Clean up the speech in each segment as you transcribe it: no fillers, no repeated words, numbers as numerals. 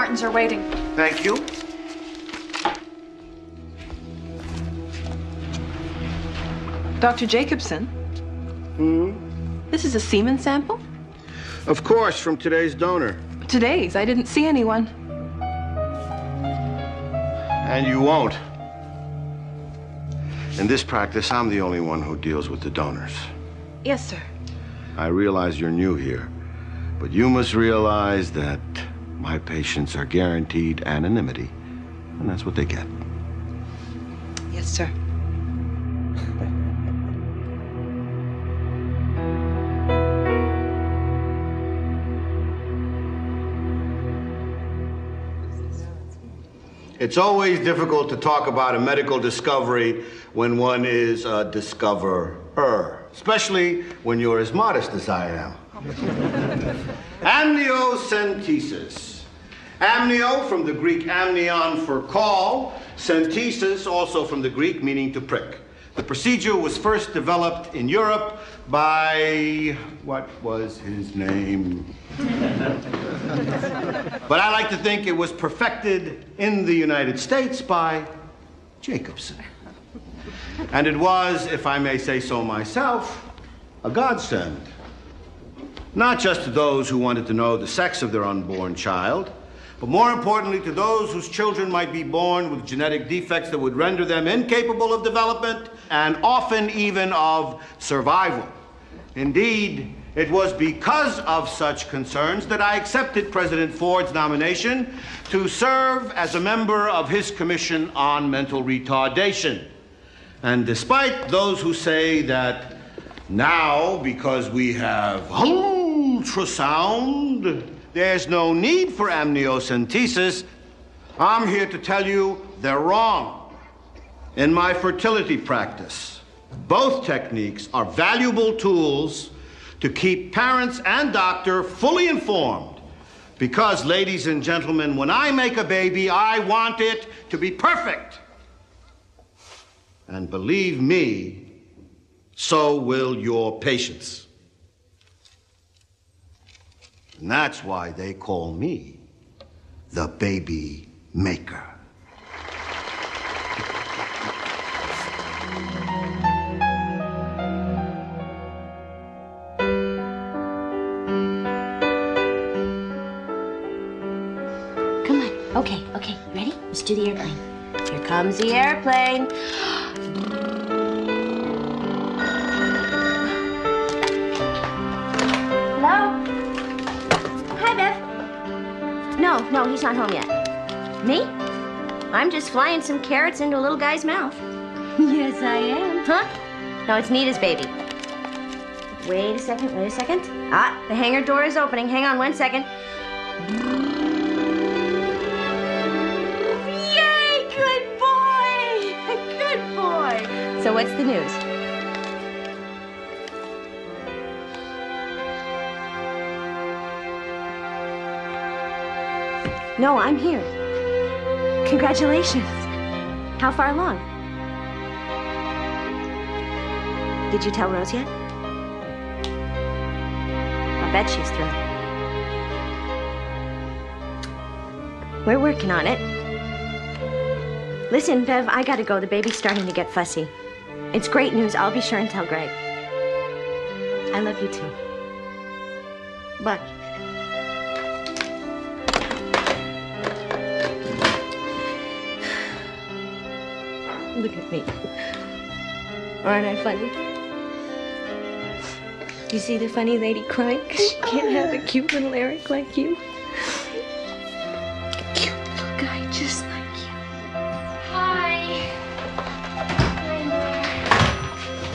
Martins are waiting. Thank you. Dr. Jacobson? This is a semen sample? Of course, from today's donor. Today's. I didn't see anyone. And you won't. In this practice, I'm the only one who deals with the donors. Yes, sir. I realize you're new here, but you must realize that my patients are guaranteed anonymity, and that's what they get. Yes, sir. It's always difficult to talk about a medical discovery when one is a discoverer, especially when you're as modest as I am. Amniocentesis. Amnio from the Greek amnion for call, centesis also from the Greek meaning to prick. The procedure was first developed in Europe by, what was his name? But I like to think it was perfected in the United States by Jacobson. And it was, if I may say so myself, a godsend. Not just to those who wanted to know the sex of their unborn child, but more importantly to those whose children might be born with genetic defects that would render them incapable of development and often even of survival. Indeed, it was because of such concerns that I accepted President Ford's nomination to serve as a member of his Commission on Mental Retardation. And despite those who say that now, because we have ultrasound, there's no need for amniocentesis, I'm here to tell you they're wrong. In my fertility practice, both techniques are valuable tools to keep parents and doctor fully informed. Because, ladies and gentlemen, when I make a baby, I want it to be perfect. And believe me, so will your patients. And that's why they call me the baby maker. Come on. Okay, ready? Let's do the airplane. Here comes the airplane. Hello? Hi, Bev. No, he's not home yet. Me? I'm just flying some carrots into a little guy's mouth. Yes, I am. Huh? No, it's Nita's baby. Wait a second. Ah, the hangar door is opening. Hang on 1 second. Yay! Good boy! Good boy! So what's the news? No, I'm here. Congratulations. How far along? Did you tell Rose yet? I bet she's thrilled. We're working on it. Listen, Bev, I gotta go. The baby's starting to get fussy. It's great news. I'll be sure and tell Greg. I love you too. Bye. Look at me. Aren't I funny? You see the funny lady crying because she can't have a cute little Eric like you? A cute little guy just like you. Hi.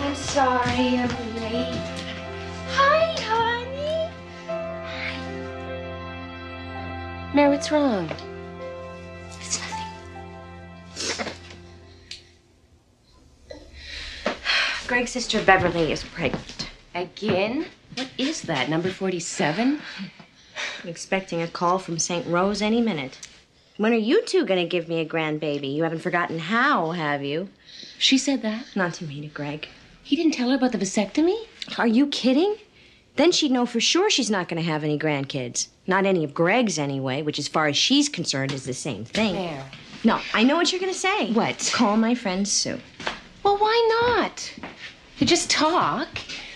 I'm sorry I'm late. Hi, honey. Hi. Mary, what's wrong? It's nothing. Greg's sister Beverly is pregnant. Again? What is that, number 47? I'm expecting a call from St. Rose any minute. When are you two gonna give me a grandbaby? You haven't forgotten how, have you? She said that? Not to me, to Greg. He didn't tell her about the vasectomy? Are you kidding? Then she'd know for sure she's not going to have any grandkids. Not any of Greg's anyway, which as far as she's concerned is the same thing. There. No, I know what you're going to say. What? Call my friend Sue. Well, why not? To just talk.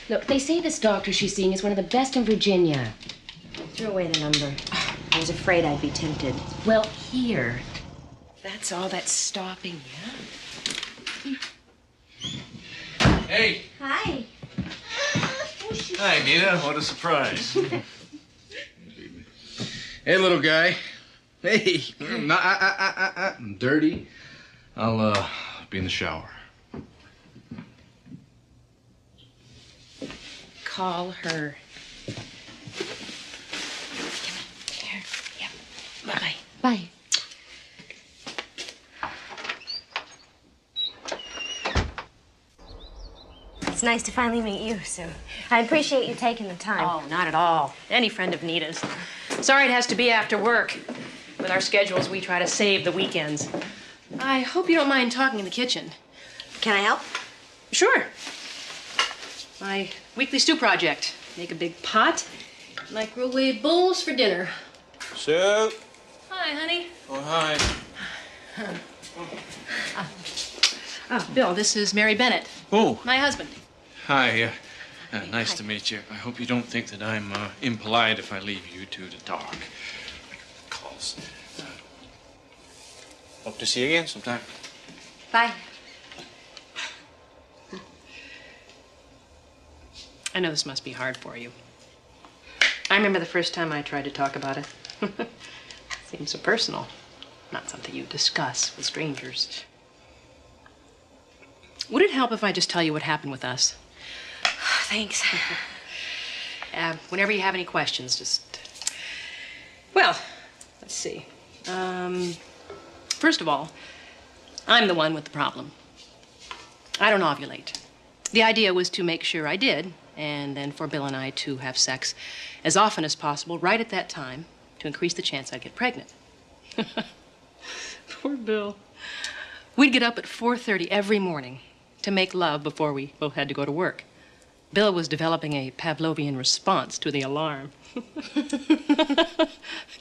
Look, they say this doctor she's seeing is one of the best in Virginia. Threw away the number. I was afraid I'd be tempted. Well, here. That's all that's stopping you. Hey. Hi. Hi, Nita. What a surprise. Hey, little guy. Hey. I'm dirty. I'll be in the shower. Call her. Here. Yep. Bye-bye. Bye. It's nice to finally meet you, Sue. I appreciate you taking the time. Oh, not at all. Any friend of Nita's. Sorry it has to be after work. With our schedules, we try to save the weekends. I hope you don't mind talking in the kitchen. Can I help? Sure. My weekly stew project. Make a big pot, microwave bowls for dinner. Sue. Hi, honey. Oh, hi. Oh, Bill, this is Mary Bennett, Oh, my husband. hi. Nice to meet you. I hope you don't think that I'm impolite if I leave you two to talk. Calls. Hope to see you again sometime. Bye. I know this must be hard for you. I remember the first time I tried to talk about it. Seems so personal. Not something you discuss with strangers. Would it help if I just tell you what happened with us? Thanks. Whenever you have any questions, just... Well, let's see. First of all, I'm the one with the problem. I don't ovulate. The idea was to make sure I did, and then for Bill and I to have sex as often as possible right at that time to increase the chance I'd get pregnant. Poor Bill. We'd get up at 4:30 every morning to make love before we both had to go to work. Bill was developing a Pavlovian response to the alarm.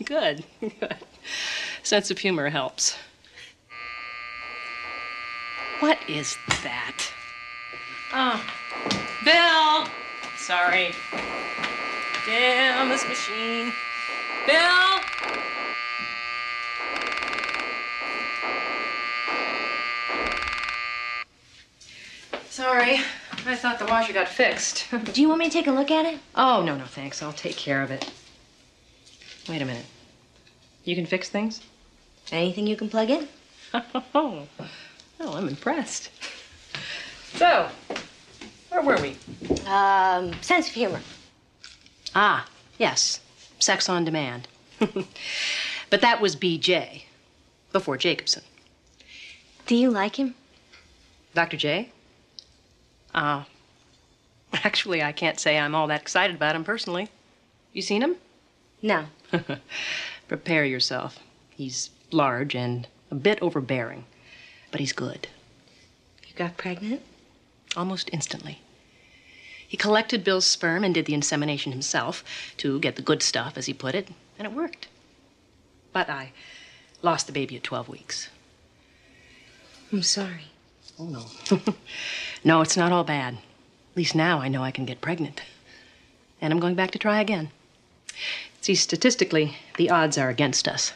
Good, good. Sense of humor helps. What is that? Oh, Bill! Sorry. Damn this machine. Bill! Sorry. I thought the washer got fixed. Do you want me to take a look at it? Oh, no, thanks. I'll take care of it. Wait a minute. You can fix things? Anything you can plug in? Oh, I'm impressed. So, where were we? Sense of humor. Ah, yes. Sex on demand. But that was BJ, before Jacobson. Do you like him? Dr. J? Actually, I can't say I'm all that excited about him personally. You seen him? No. Prepare yourself. He's large and a bit overbearing, but he's good. You got pregnant? Almost instantly. He collected Bill's sperm and did the insemination himself to get the good stuff, as he put it, and it worked. But I lost the baby at 12 weeks. I'm sorry. Oh, no. No, it's not all bad. At least now I know I can get pregnant. And I'm going back to try again. See, statistically, the odds are against us.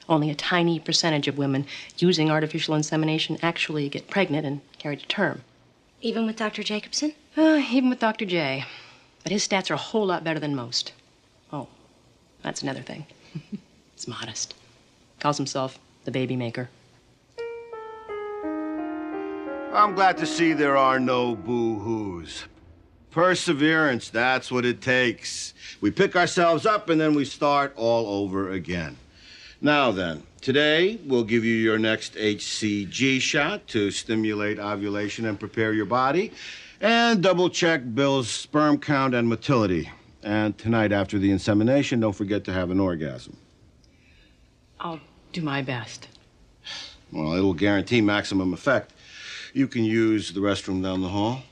Only a tiny percentage of women using artificial insemination actually get pregnant and carry to term. Even with Dr. Jacobson? Even with Dr. J. But his stats are a whole lot better than most. Oh, that's another thing. He's modest. Calls himself the baby maker. I'm glad to see there are no boo-hoos. Perseverance, that's what it takes. We pick ourselves up and then we start all over again. Now then, today we'll give you your next HCG shot to stimulate ovulation and prepare your body, and double-check Bill's sperm count and motility. And tonight after the insemination, don't forget to have an orgasm. I'll do my best. Well, it'll guarantee maximum effect. You can use the restroom down the hall.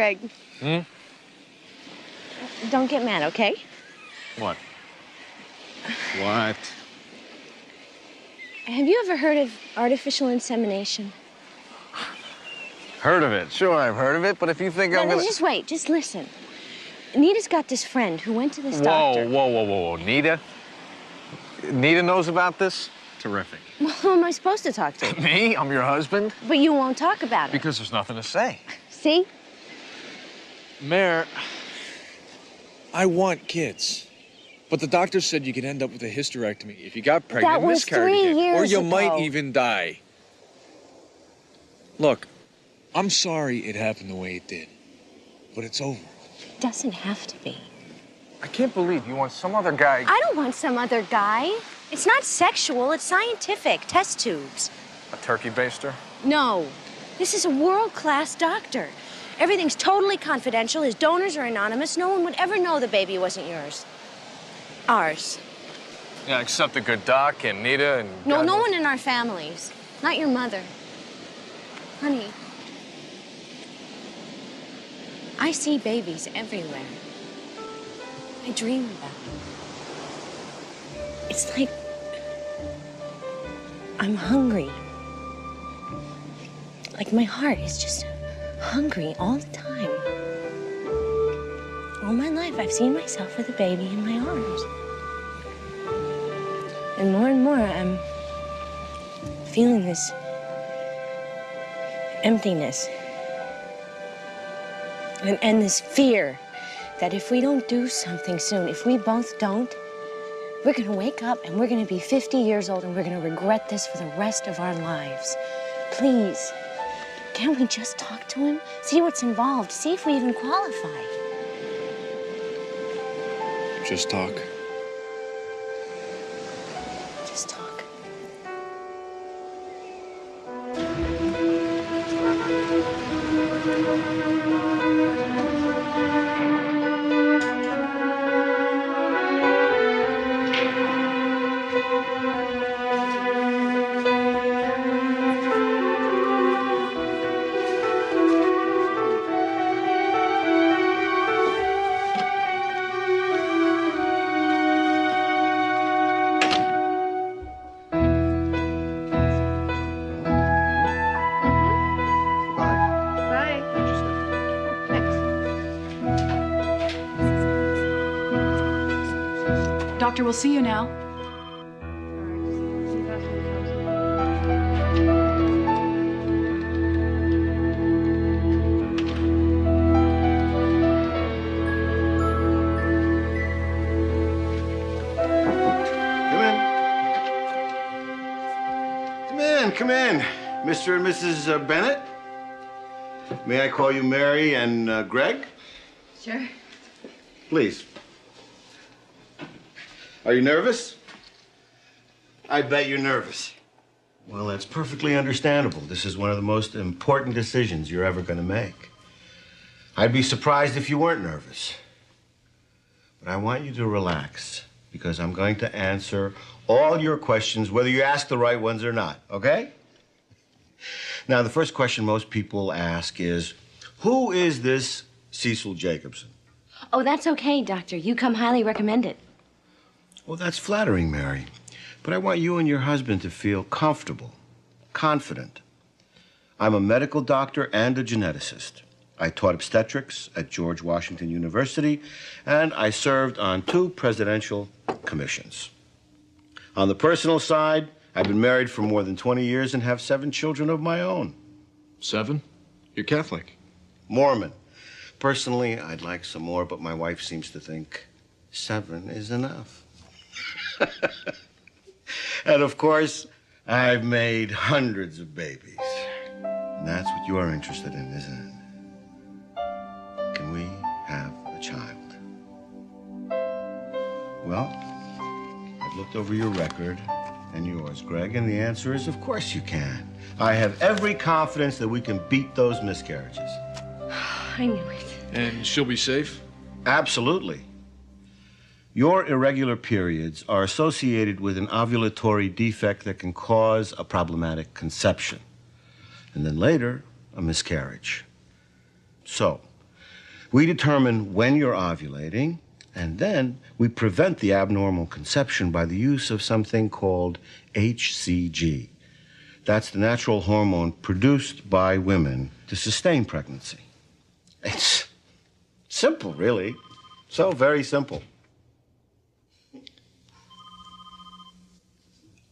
Greg. Hmm? Don't get mad, okay? What? What? Have you ever heard of artificial insemination? Heard of it. Sure, I've heard of it, but if you think I'm No, gonna... just wait. Just listen. Nita's got this friend who went to this doctor. Whoa. Nita? Nita knows about this? Terrific. Well, who am I supposed to talk to? Me? I'm your husband? But you won't talk about it. Because there's nothing to say. See? Mayor, I want kids. But the doctor said you could end up with a hysterectomy if you got pregnant That and was miscarried 3 again. Or years you ago. might even die. Look, I'm sorry it happened the way it did. But it's over. It doesn't have to be. I can't believe you want some other guy... I don't want some other guy. It's not sexual, it's scientific. Test tubes. A turkey baster? No. This is a world-class doctor. Everything's totally confidential. His donors are anonymous. No one would ever know the baby wasn't yours. Ours. Yeah, except the good doc and Nita and... No, God no knows- one in our families. Not your mother. Honey, I see babies everywhere. I dream about them. It's like I'm hungry. Like my heart is just hungry all the time. All my life, I've seen myself with a baby in my arms. And more, I'm feeling this emptiness. And this fear that if we don't do something soon, if we both don't, we're gonna wake up and we're gonna be 50 years old and we're gonna regret this for the rest of our lives. Please, can't we just talk to him? See what's involved, see if we even qualify. Just talk. Just talk. Doctor, we'll see you now. Come in, Mr. and Mrs. Bennett. May I call you Mary and Greg? Sure. Please. Are you nervous? I bet you're nervous. Well, that's perfectly understandable. This is one of the most important decisions you're ever going to make. I'd be surprised if you weren't nervous. But I want you to relax, because I'm going to answer all your questions, whether you ask the right ones or not, okay? Now, the first question most people ask is, who is this Cecil Jacobson? Oh, that's okay, Doctor. You come highly recommended. Well, that's flattering, Mary. But I want you and your husband to feel comfortable, confident. I'm a medical doctor and a geneticist. I taught obstetrics at George Washington University, and I served on 2 presidential commissions. On the personal side, I've been married for more than 20 years and have 7 children of my own. 7? You're Catholic. Mormon. Personally, I'd like some more, but my wife seems to think 7 is enough. And of course, I've made hundreds of babies. And that's what you're interested in, isn't it? Can we have a child? Well, I've looked over your record and yours, Greg, and the answer is, of course you can. I have every confidence that we can beat those miscarriages. I knew it. And she'll be safe? Absolutely. Your irregular periods are associated with an ovulatory defect that can cause a problematic conception, and then later, a miscarriage. So, We determine when you're ovulating, and then we prevent the abnormal conception by the use of something called HCG. That's the natural hormone produced by women to sustain pregnancy. It's simple, really. So very simple.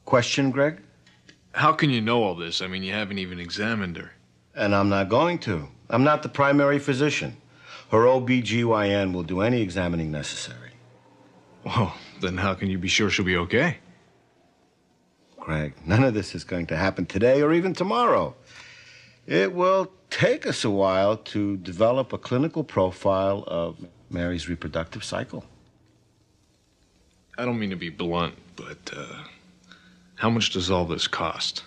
Question, Greg? How can you know all this? I mean, you haven't even examined her. And I'm not going to. I'm not the primary physician. Her OB/GYN will do any examining necessary. Well, then how can you be sure she'll be okay? Greg, none of this is going to happen today or even tomorrow. It will take us a while to develop a clinical profile of Mary's reproductive cycle. I don't mean to be blunt, but how much does all this cost?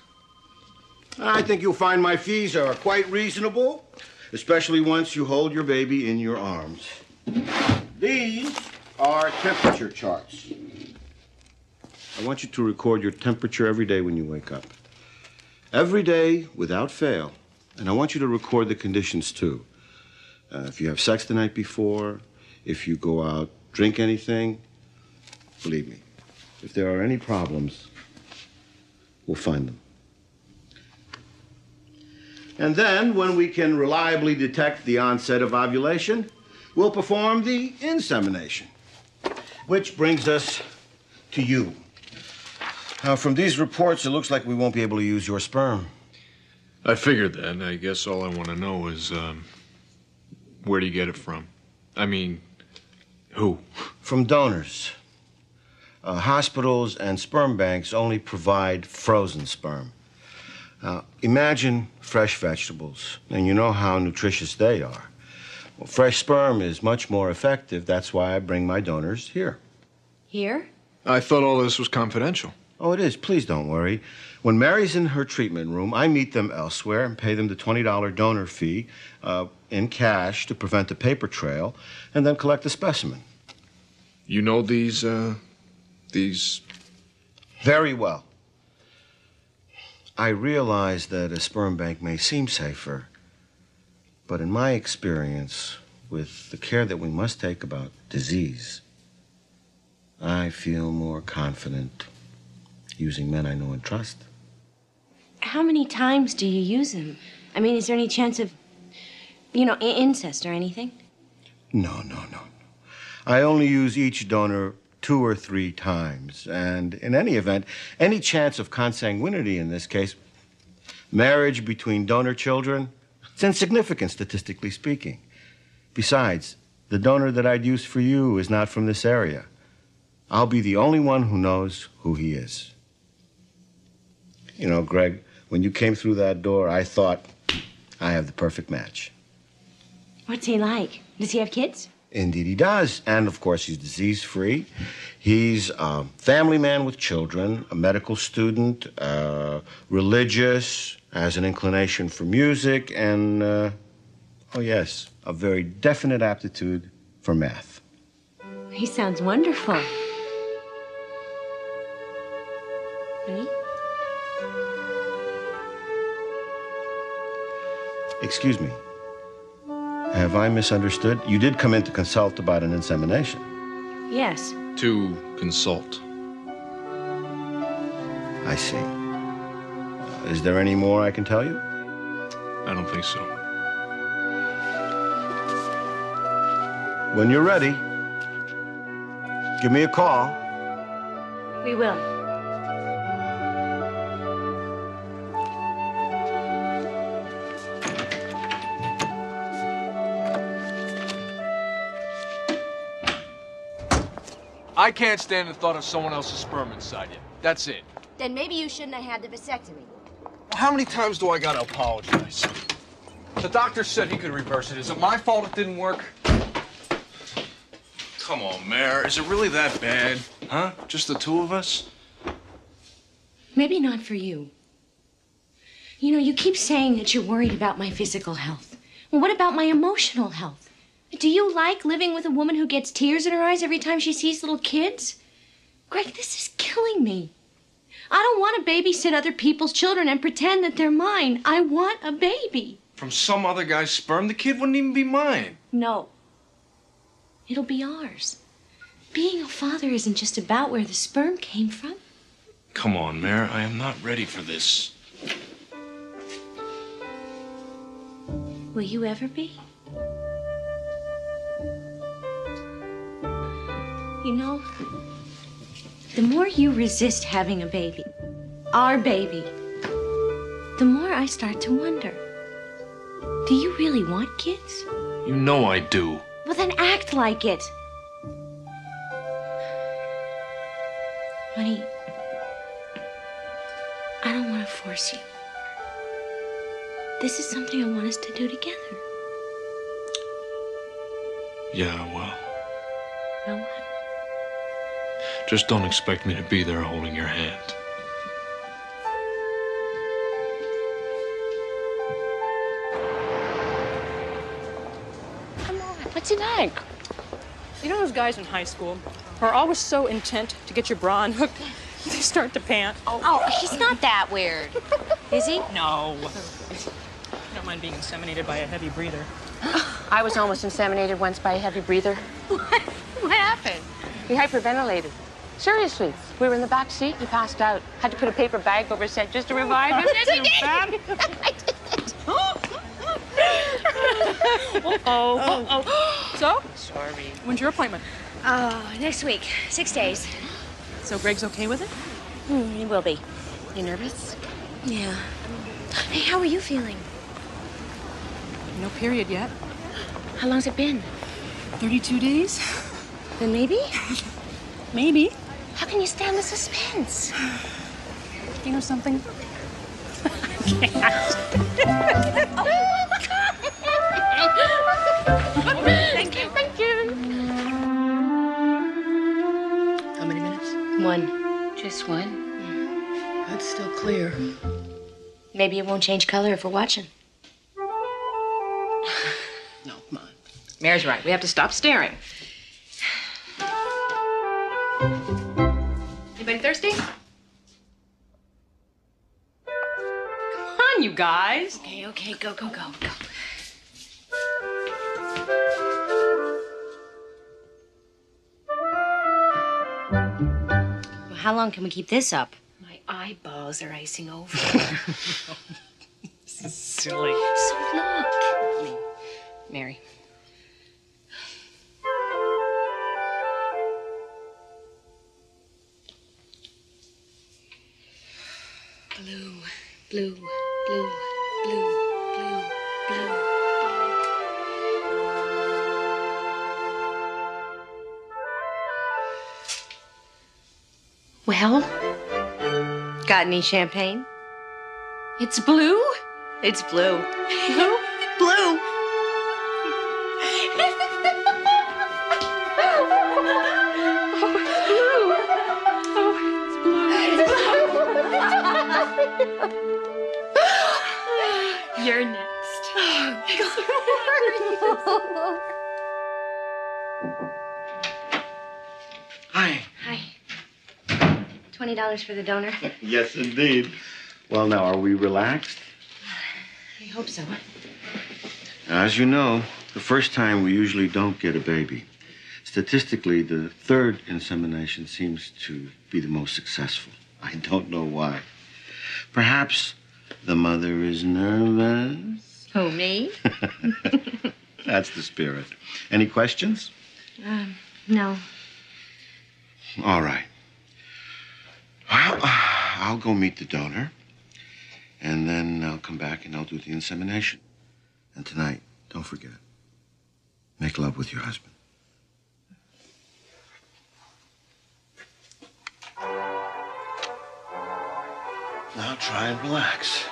I think you'll find my fees are quite reasonable, especially once you hold your baby in your arms. These are temperature charts. I want you to record your temperature every day when you wake up. Every day, without fail. And I want you to record the conditions, too. If you have sex the night before, if you go out, drink anything, believe me, if there are any problems, we'll find them. And then, when we can reliably detect the onset of ovulation, we'll perform the insemination. Which brings us to you. Now, from these reports, it looks like we won't be able to use your sperm. I figured that. I guess all I want to know is, where do you get it from? I mean, who? From donors. Hospitals and sperm banks only provide frozen sperm. Imagine fresh vegetables, and you know how nutritious they are. Well, fresh sperm is much more effective. That's why I bring my donors here. Here? I thought all this was confidential. Oh, it is. Please don't worry. When Mary's in her treatment room, I meet them elsewhere and pay them the $20 donor fee in cash to prevent a paper trail, and then collect the specimen. You know these... Very well. I realize that a sperm bank may seem safer, but in my experience, with the care that we must take about disease, I feel more confident using men I know and trust. How many times do you use them? I mean, is there any chance of, incest or anything? No. I only use each donor 2 or 3 times. And in any event, any chance of consanguinity in this case, marriage between donor children, it's insignificant statistically speaking. Besides, the donor that I'd use for you is not from this area. I'll be the only one who knows who he is. You know, Greg, when you came through that door, I thought, I have the perfect match. What's he like? Does he have kids? Indeed he does. And, of course, he's disease-free. He's a family man with children, a medical student, religious, has an inclination for music, and, oh, yes, a very definite aptitude for math. He sounds wonderful. Honey? Excuse me. Have I misunderstood? You did come in to consult about an insemination. Yes. To consult. I see. Is there any more I can tell you? I don't think so. When you're ready, give me a call. We will. I can't stand the thought of someone else's sperm inside you. That's it. Then maybe you shouldn't have had the vasectomy. How many times do I gotta apologize? The doctor said he could reverse it. Is it my fault it didn't work? Come on, Mare. Is it really that bad? Huh? Just the 2 of us? Maybe not for you. You keep saying that you're worried about my physical health. Well, what about my emotional health? Do you like living with a woman who gets tears in her eyes every time she sees little kids? Greg, this is killing me. I don't want to babysit other people's children and pretend that they're mine. I want a baby. From some other guy's sperm? The kid wouldn't even be mine. No, It'll be ours. Being a father isn't just about where the sperm came from. Come on, Mare. I am not ready for this. Will you ever be? You know, the more you resist having a baby, our baby, the more I start to wonder, do you really want kids? You know I do. Well, then act like it. Honey, I don't want to force you. This is something I want us to do together. Yeah, well, Now what? just don't expect me to be there holding your hand. Come on, what's it like? You know those guys in high school who are always so intent to get your bra unhooked, they start to pant? Oh, he's not that weird. Is he? No. I don't mind being inseminated by a heavy breather. I was almost inseminated once by a heavy breather. What happened? He hyperventilated. Seriously, we were in the back seat. He passed out. Had to put a paper bag over his head just to revive him. So? Sorry. When's your appointment? Oh, next week. 6 days. So Greg's okay with it? He will be. You nervous? Yeah. Hey, how are you feeling? No period yet. How long's it been? 32 days? Then maybe? Maybe. How can you stand the suspense? You know something? Thank you. Thank you. How many minutes? One. Just one. That's still clear. Maybe it won't change color if we're watching. No, come on. Mare's right. We have to stop staring. Anybody thirsty? Come on, you guys. Okay, go. Well, how long can we keep this up? My eyeballs are icing over. Silly. So look. Mary. Blue, blue, blue, blue, blue, blue. Well, got any champagne? It's blue? It's blue. Blue? Blue. You're next. Hi. Hi. $20 for the donor. Yes, indeed. Well, now, are we relaxed? I hope so. As you know, the first time we usually don't get a baby. Statistically, the third insemination seems to be the most successful. I don't know why. Perhaps the mother is nervous. Who, me? That's the spirit. Any questions? No. All right. Well, I'll go meet the donor, and then I'll come back and I'll do the insemination. And tonight, don't forget, make love with your husband. Now try and relax.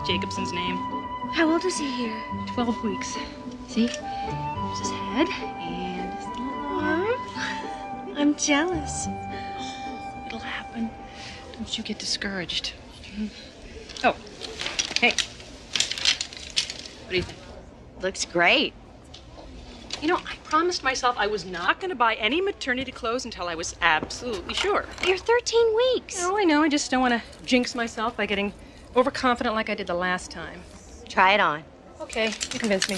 Jacobson's name. How old is he here? 12 weeks. See? There's his head and his little arm. I'm jealous. It'll happen. Don't you get discouraged. Oh, hey. What do you think? Looks great. You know, I promised myself I was not going to buy any maternity clothes until I was absolutely sure. You're 13 weeks. Oh, I know. I just don't want to jinx myself by getting overconfident like I did the last time. Try it on. Okay, you convinced me.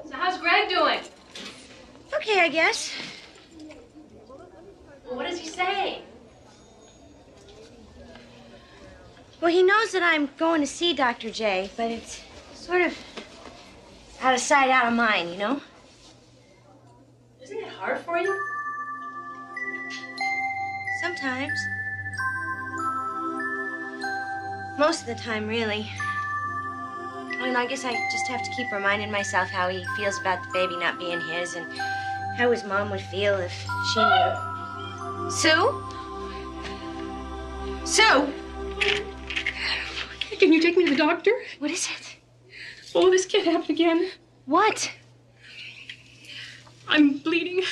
So how's Greg doing? Okay, I guess. Well, what does he say? Well, he knows that I'm going to see Dr. J, but it's sort of out of sight, out of mind, you know? Isn't it hard for you? Sometimes. Most of the time, really. I mean, I guess I just have to keep reminding myself how he feels about the baby not being his and how his mom would feel if she knew. Sue? Sue? Can you take me to the doctor? What is it? Oh, this can't happen again. What? I'm bleeding.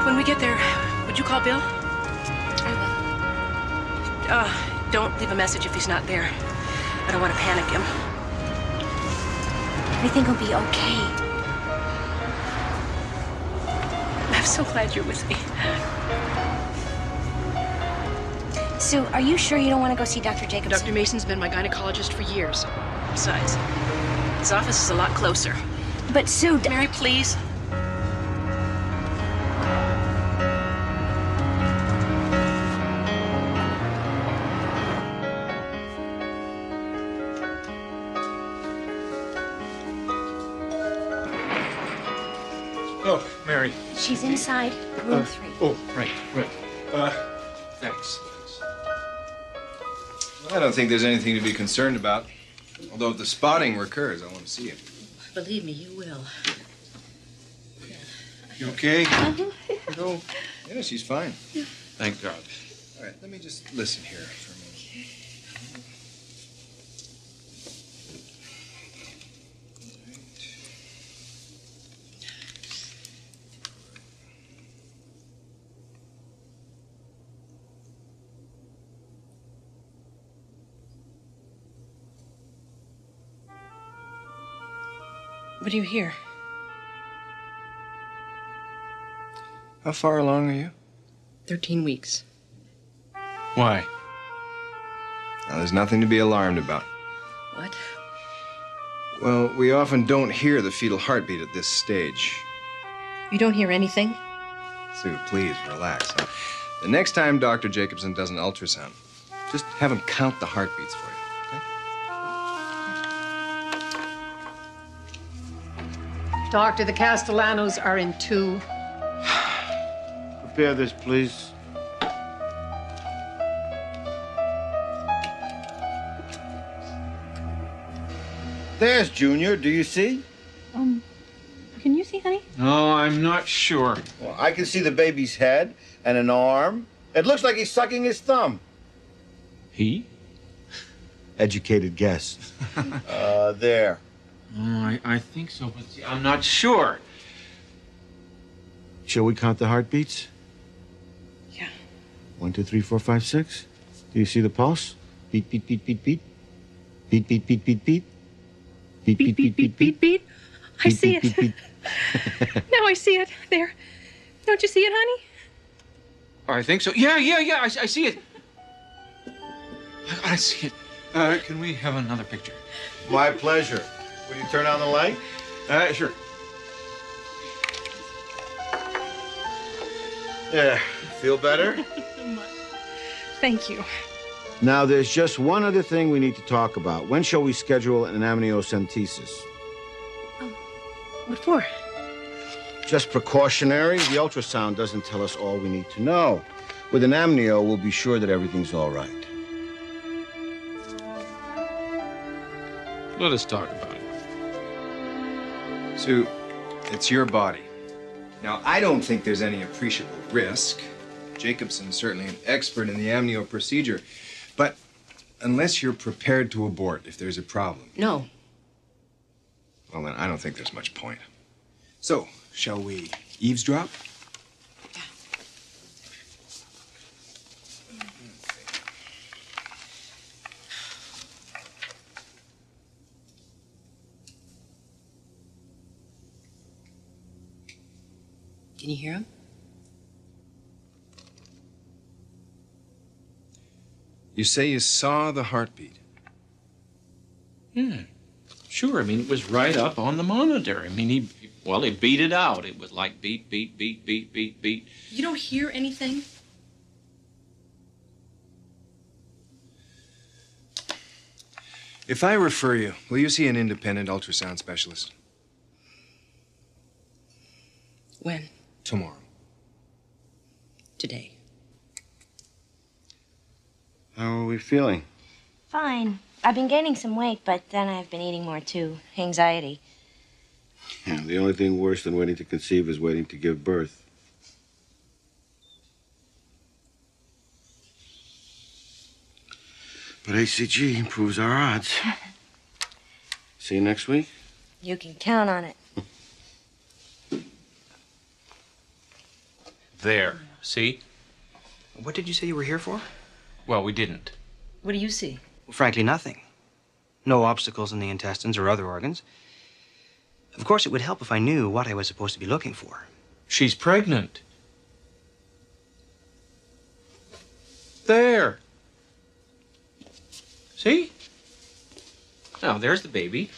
When we get there, would you call Bill? I will. Don't leave a message if he's not there. I don't want to panic him. I think he'll be okay. I'm so glad you're with me. Sue, are you sure you don't want to go see Dr. Jacobson? Dr. Mason's been my gynecologist for years. Besides, his office is a lot closer. But Sue... Mary, please. Oh, Mary. She's inside room 3. Oh, right. Thanks. I don't think there's anything to be concerned about. Although if the spotting recurs, I want to see you. Believe me, you will. You okay? No. Yeah, she's fine. Thank God. All right, let me just listen here for a minute. What do you hear? How far along are you? 13 weeks. Why? Now, there's nothing to be alarmed about. What? Well, we often don't hear the fetal heartbeat at this stage. You don't hear anything? Sue, please relax. Huh? The next time Dr. Jacobson does an ultrasound, just have him count the heartbeats for you, okay? Doctor, the Castellanos are in 2. Prepare this, please. There's Junior. Do you see? Can you see, honey? No, I'm not sure. Well, I can see the baby's head and an arm. It looks like he's sucking his thumb. He? Educated guess. There. Oh, I think so, but see, I'm not sure. Shall we count the heartbeats? Yeah. 1, 2, 3, 4, 5, 6. Do you see the pulse? Beat, beat, beat, beat, beat. Beat, beat, beat, beat, beat. Beat, beat, beat, beat, beat. Beat. I see it. Beat, beat, Now I see it. There. Don't you see it, honey? I think so. Yeah, I see it. I see it. Can we have another picture? My pleasure. Will you turn on the light? Sure. There. Feel better? Thank you. Now, there's just one other thing we need to talk about. When shall we schedule an amniocentesis? What for? Just precautionary. The ultrasound doesn't tell us all we need to know. With an amnio, we'll be sure that everything's all right. Let us talk about it. Sue, It's your body. Now, I don't think there's any appreciable risk. Jacobson's certainly an expert in the amnio procedure. But unless you're prepared to abort if there's a problem. No. Well, then I don't think there's much point. So, shall we eavesdrop? Can you hear him? You say you saw the heartbeat? Yeah, sure. I mean, it was right up on the monitor. I mean, he beat it out. It was like beat, beat, beat, beat, beat, beat. You don't hear anything? If I refer you, will you see an independent ultrasound specialist? When? Tomorrow. Today. How are we feeling? Fine. I've been gaining some weight, but then I've been eating more, too. Anxiety. Yeah, the only thing worse than waiting to conceive is waiting to give birth. But HCG improves our odds. See you next week? You can count on it. There, see? What did you say you were here for? Well, we didn't. What do you see? Well, frankly, nothing. No obstacles in the intestines or other organs. Of course, it would help if I knew what I was supposed to be looking for. She's pregnant. There. See? Now, there's the baby,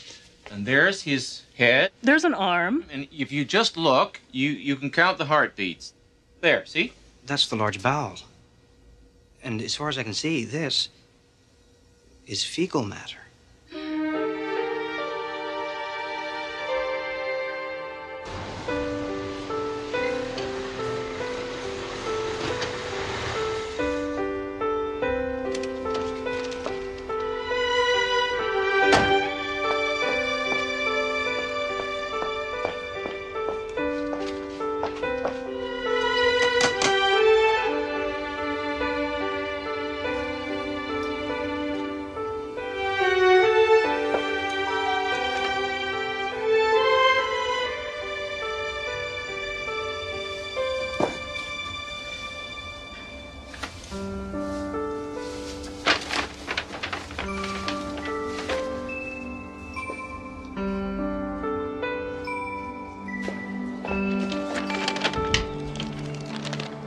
and there's his head. There's an arm. And if you just look, you can count the heartbeats. There, see? That's the large bowel. And as far as I can see, this is fecal matter.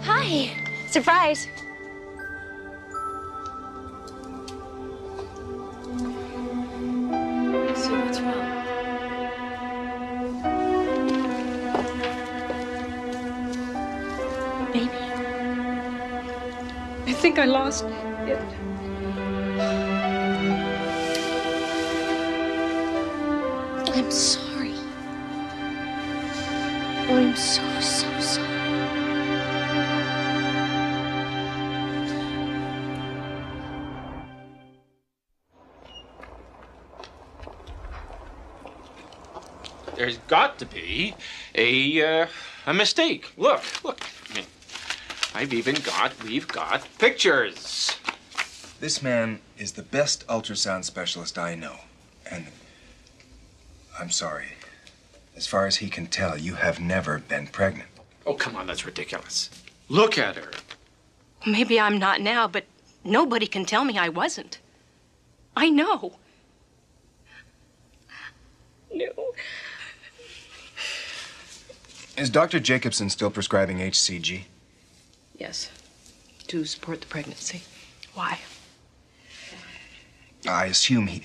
Hi. Surprise. So what's wrong? Baby. I think I lost it. I'm sorry. Oh, I'm so sorry. There's got to be a mistake. Look. I mean, we've got pictures. This man is the best ultrasound specialist I know. And I'm sorry. As far as he can tell, you have never been pregnant. Oh, come on, that's ridiculous. Look at her. Maybe I'm not now, but nobody can tell me I wasn't. I know. No. Is Dr. Jacobson still prescribing HCG? Yes. To support the pregnancy. Why? I assume he...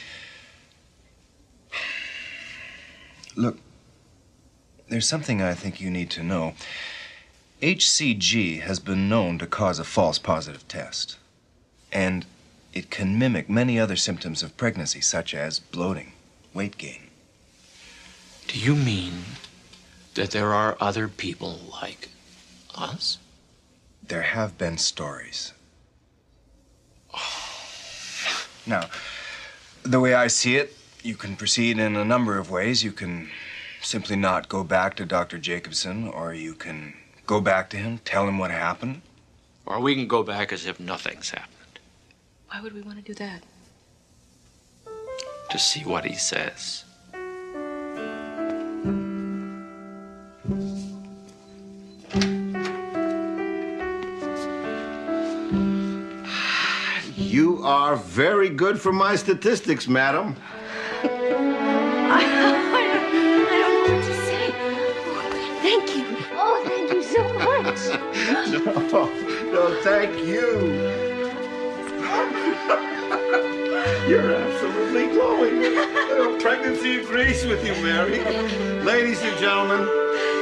Look, there's something I think you need to know. HCG has been known to cause a false positive test. And it can mimic many other symptoms of pregnancy, such as bloating, weight gain. Do you mean that there are other people like us? There have been stories. Now, the way I see it, you can proceed in a number of ways. You can simply not go back to Dr. Jacobson, or you can go back to him, tell him what happened. Or we can go back as if nothing's happened. Why would we want to do that? To see what he says. You are very good for my statistics, madam. I don't know what to say. Thank you. Oh, thank you so much. No, thank you. You're absolutely glowing. Pregnancy agrees with you, Mary. Ladies and gentlemen,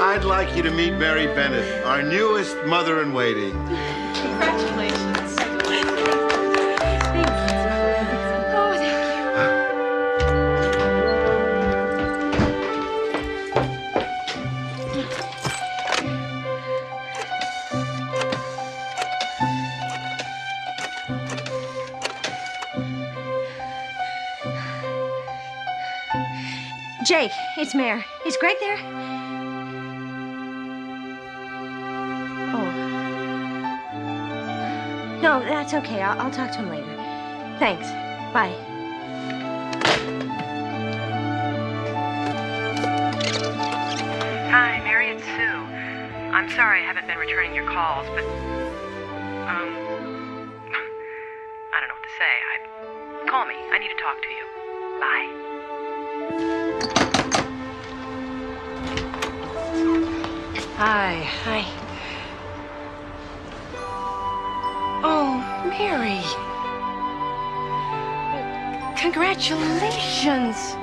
I'd like you to meet Mary Bennett, our newest mother-in-waiting. Congratulations. Jake, it's Mare. Is Greg there? Oh. No, that's okay. I'll talk to him later. Thanks. Bye. Hi, Mary, it's Sue. I'm sorry I haven't been returning your calls, but, I don't know what to say. Call me. I need to talk to you. Bye. Hi. Hi. Oh, Mary. Congratulations.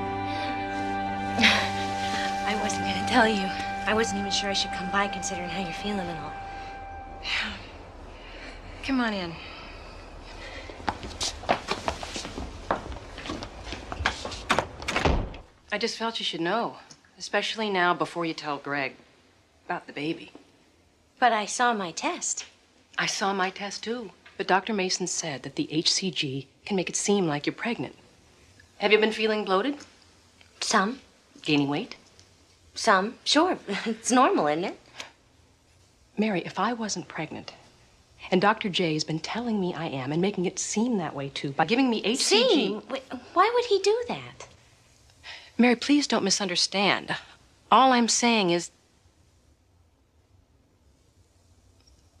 I wasn't going to tell you. I wasn't even sure I should come by considering how you're feeling and all. Come on in. I just felt you should know, especially now before you tell Greg about the baby. But I saw my test. I saw my test too, but Dr. Mason said that the HCG can make it seem like you're pregnant. Have you been feeling bloated? Some. Gaining weight? Some. Sure. It's normal, isn't it? Mary, if I wasn't pregnant, and Dr. J's been telling me I am and making it seem that way too by giving me HCG... Seem? Why would he do that? Mary, please don't misunderstand. All I'm saying is...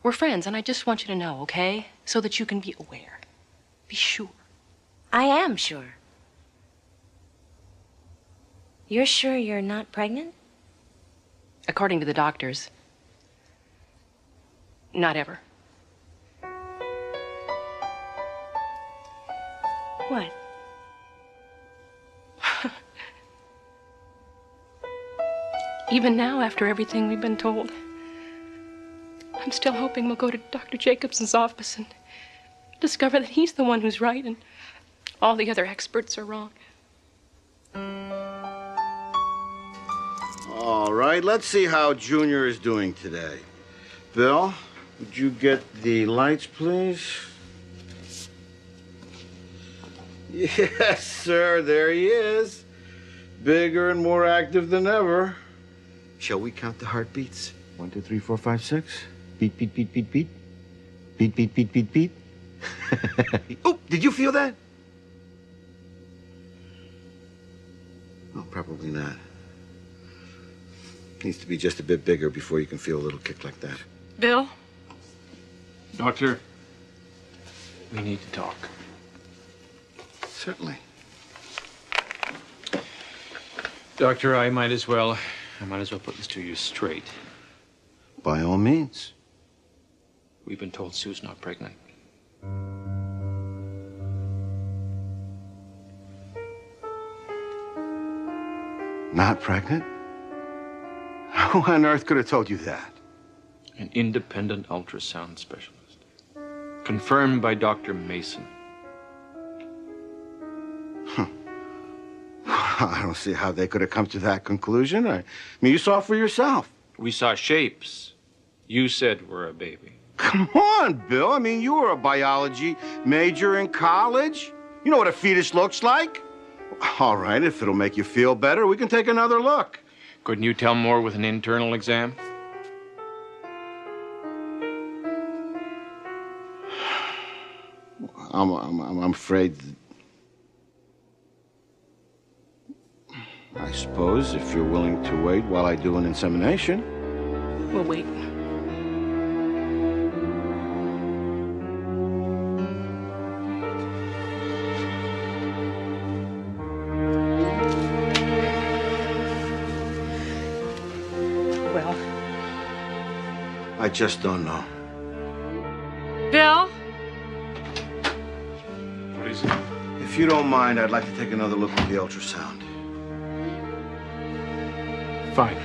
we're friends, and I just want you to know, okay? So that you can be aware. Be sure. I am sure. You're sure you're not pregnant? According to the doctors. Not ever. What? Even now, after everything we've been told, I'm still hoping we'll go to Dr. Jacobson's office and discover that he's the one who's right and all the other experts are wrong. All right, let's see how Junior is doing today. Bill, would you get the lights, please? Yes, sir, there he is. Bigger and more active than ever. Shall we count the heartbeats? 1, 2, 3, 4, 5, 6. Beat, beat, beat, beat, beat. Beat, beat, beat, beat, beat. Oh, did you feel that? Oh, probably not. Needs to be just a bit bigger before you can feel a little kick like that. Bill? Doctor, we need to talk. Certainly. Doctor, I might as well put this to you straight. By all means. We've been told Sue's not pregnant. Not pregnant? Who on earth could have told you that? An independent ultrasound specialist. Confirmed by Dr. Mason. I don't see how they could have come to that conclusion. I mean, you saw for yourself. We saw shapes. You said we're a baby. Come on, Bill. I mean, you were a biology major in college. You know what a fetus looks like. All right, if it'll make you feel better, we can take another look. Couldn't you tell more with an internal exam? I'm afraid. I suppose if you're willing to wait while I do an insemination. We'll wait. Well, I just don't know. Bill? What is it? If you don't mind, I'd like to take another look at the ultrasound. Fine.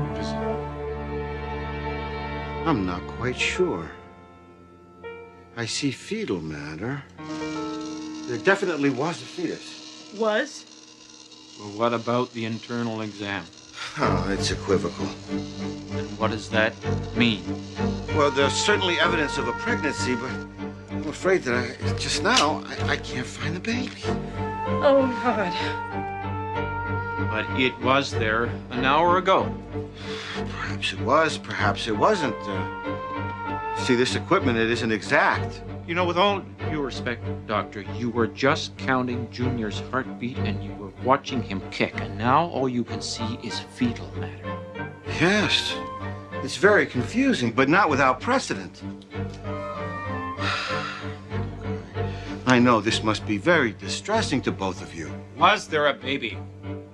What is it? I'm not quite sure. I see fetal matter. There definitely was a fetus. Was? Well, what about the internal exam? Oh, it's equivocal. And what does that mean? Well, there's certainly evidence of a pregnancy, but I'm afraid that just now, I can't find the baby. Oh, God. But it was there an hour ago. Perhaps it was, perhaps it wasn't. See, this equipment, it isn't exact. You know, with all due respect, Doctor, you were just counting Junior's heartbeat and you were watching him kick, and now all you can see is fetal matter. Yes. It's very confusing, but not without precedent. I know this must be very distressing to both of you. Was there a baby,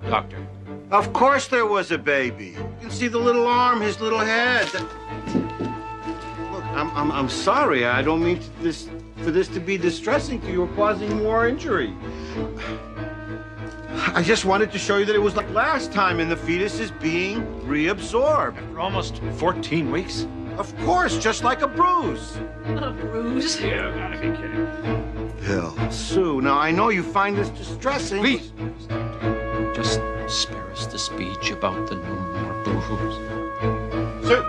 Doctor? Of course there was a baby. You can see the little arm, his little head. Look, I'm sorry. I don't mean for this to be distressing to you or causing more injury. I just wanted to show you that it was like last time and the fetus is being reabsorbed. After almost 14 weeks? Of course, just like a bruise. A bruise? You gotta be kidding. Bill, Sue, now I know you find this distressing. Please, just spare us the speech about the no more boo-hoos. Sue!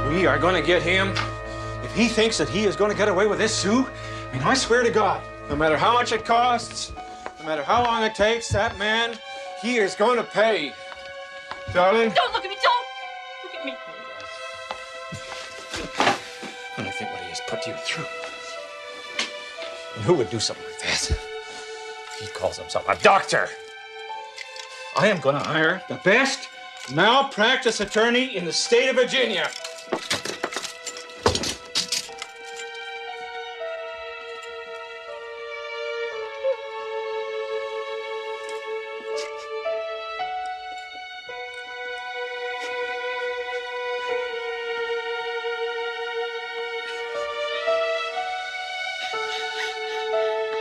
We are going to get him. If he thinks that he is going to get away with this, Sue, I mean, I swear to God, no matter how much it costs, no matter how long it takes, that man, he is going to pay. Darling? Don't look at me! Don't look at me! When I think what he has put you through. And who would do something like that? He calls himself a doctor. I am going to hire the best malpractice attorney in the state of Virginia.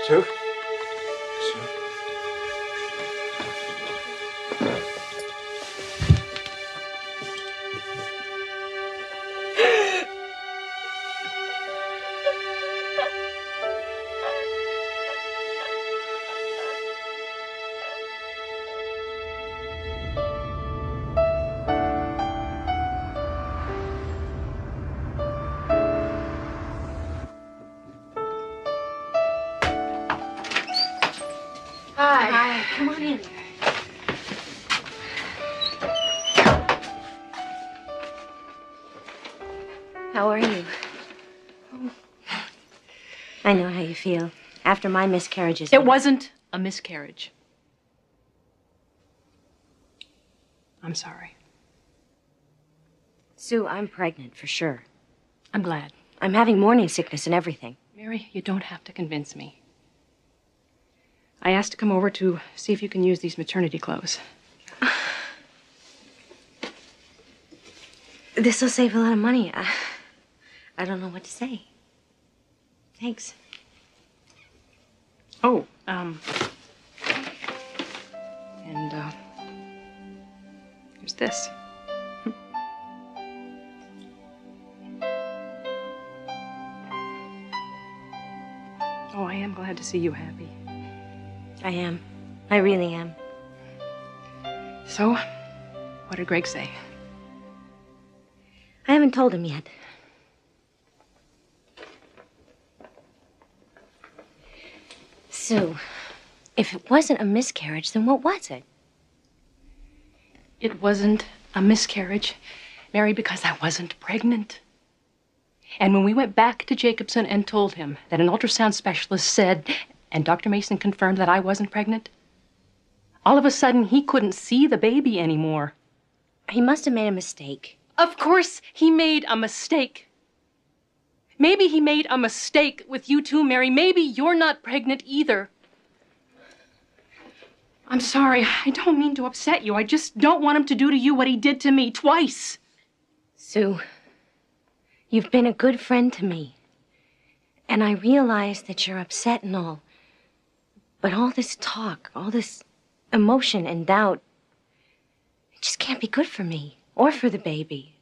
Sue? Sue? Hi. Come on in. How are you? I know how you feel. After my miscarriages. It wasn't a miscarriage. I'm sorry. Sue, I'm pregnant for sure. I'm glad. I'm having morning sickness and everything. Mary, you don't have to convince me. I asked to come over to see if you can use these maternity clothes. This will save a lot of money. I don't know what to say. Thanks. Oh, here's this. glad to see you happy. I am. I really am. So, what did Greg say? I haven't told him yet. Sue, if it wasn't a miscarriage, then what was it? It wasn't a miscarriage, Mary, because I wasn't pregnant. And when we went back to Jacobson and told him that an ultrasound specialist said, and Dr. Mason confirmed that I wasn't pregnant, all of a sudden he couldn't see the baby anymore. He must have made a mistake. Of course he made a mistake. Maybe he made a mistake with you too, Mary. Maybe you're not pregnant either. I'm sorry. I don't mean to upset you. I just don't want him to do to you what he did to me twice. Sue, you've been a good friend to me. And I realize that you're upset and all. But all this talk, all this emotion and doubt, it just can't be good for me or for the baby.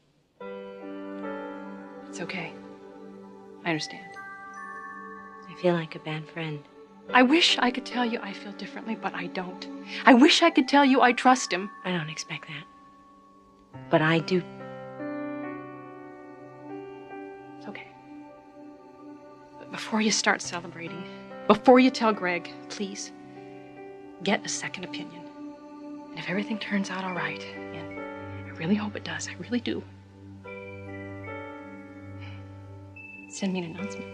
It's okay. I understand. I feel like a bad friend. I wish I could tell you I feel differently, but I don't. I wish I could tell you I trust him. I don't expect that. But I do. It's okay. But before you start celebrating, before you tell Greg, please, get a second opinion. And if everything turns out all right, and I really hope it does, I really do, send me an announcement.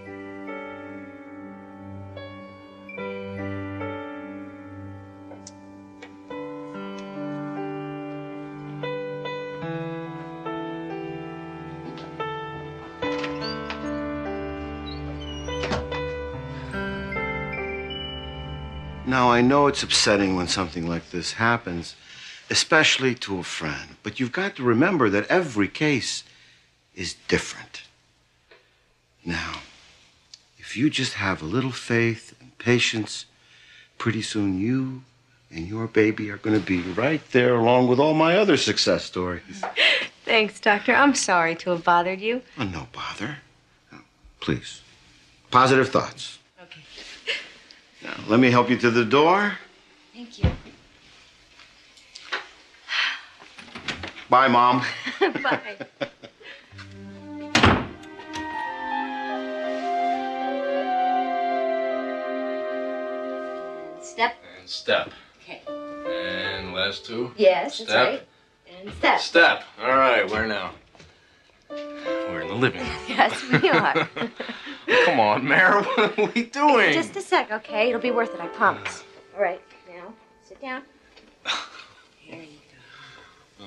Now, I know it's upsetting when something like this happens, especially to a friend, but you've got to remember that every case is different. Now, if you just have a little faith and patience, pretty soon you and your baby are going to be right there along with all my other success stories. Thanks, Doctor. I'm sorry to have bothered you. Oh, no bother. No, please. Positive thoughts. Okay. Now, let me help you to the door. Thank you. Bye, Mom. Bye. Step. And step. Okay. And last two. Yes, Step. that's right. And step. Step. All right, where now? We're in the living room. Yes, we are. Come on, Mara, what are we doing? Just a sec, okay? It'll be worth it, I promise. All right, now, sit down. Here you go.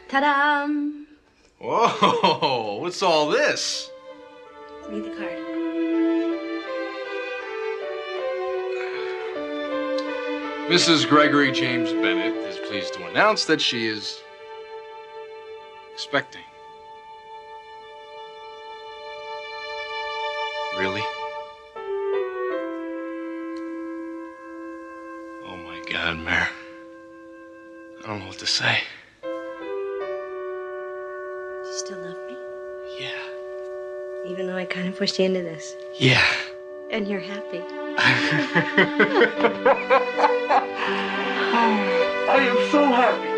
Ta-da! Whoa, what's all this? Read the card. Mrs. Gregory James Bennett is pleased to announce that she is expecting. Really? Oh my God, Mare. I don't know what to say. Do you still love me? Yeah. Even though I kind of pushed you into this. Yeah. And you're happy. I am so happy.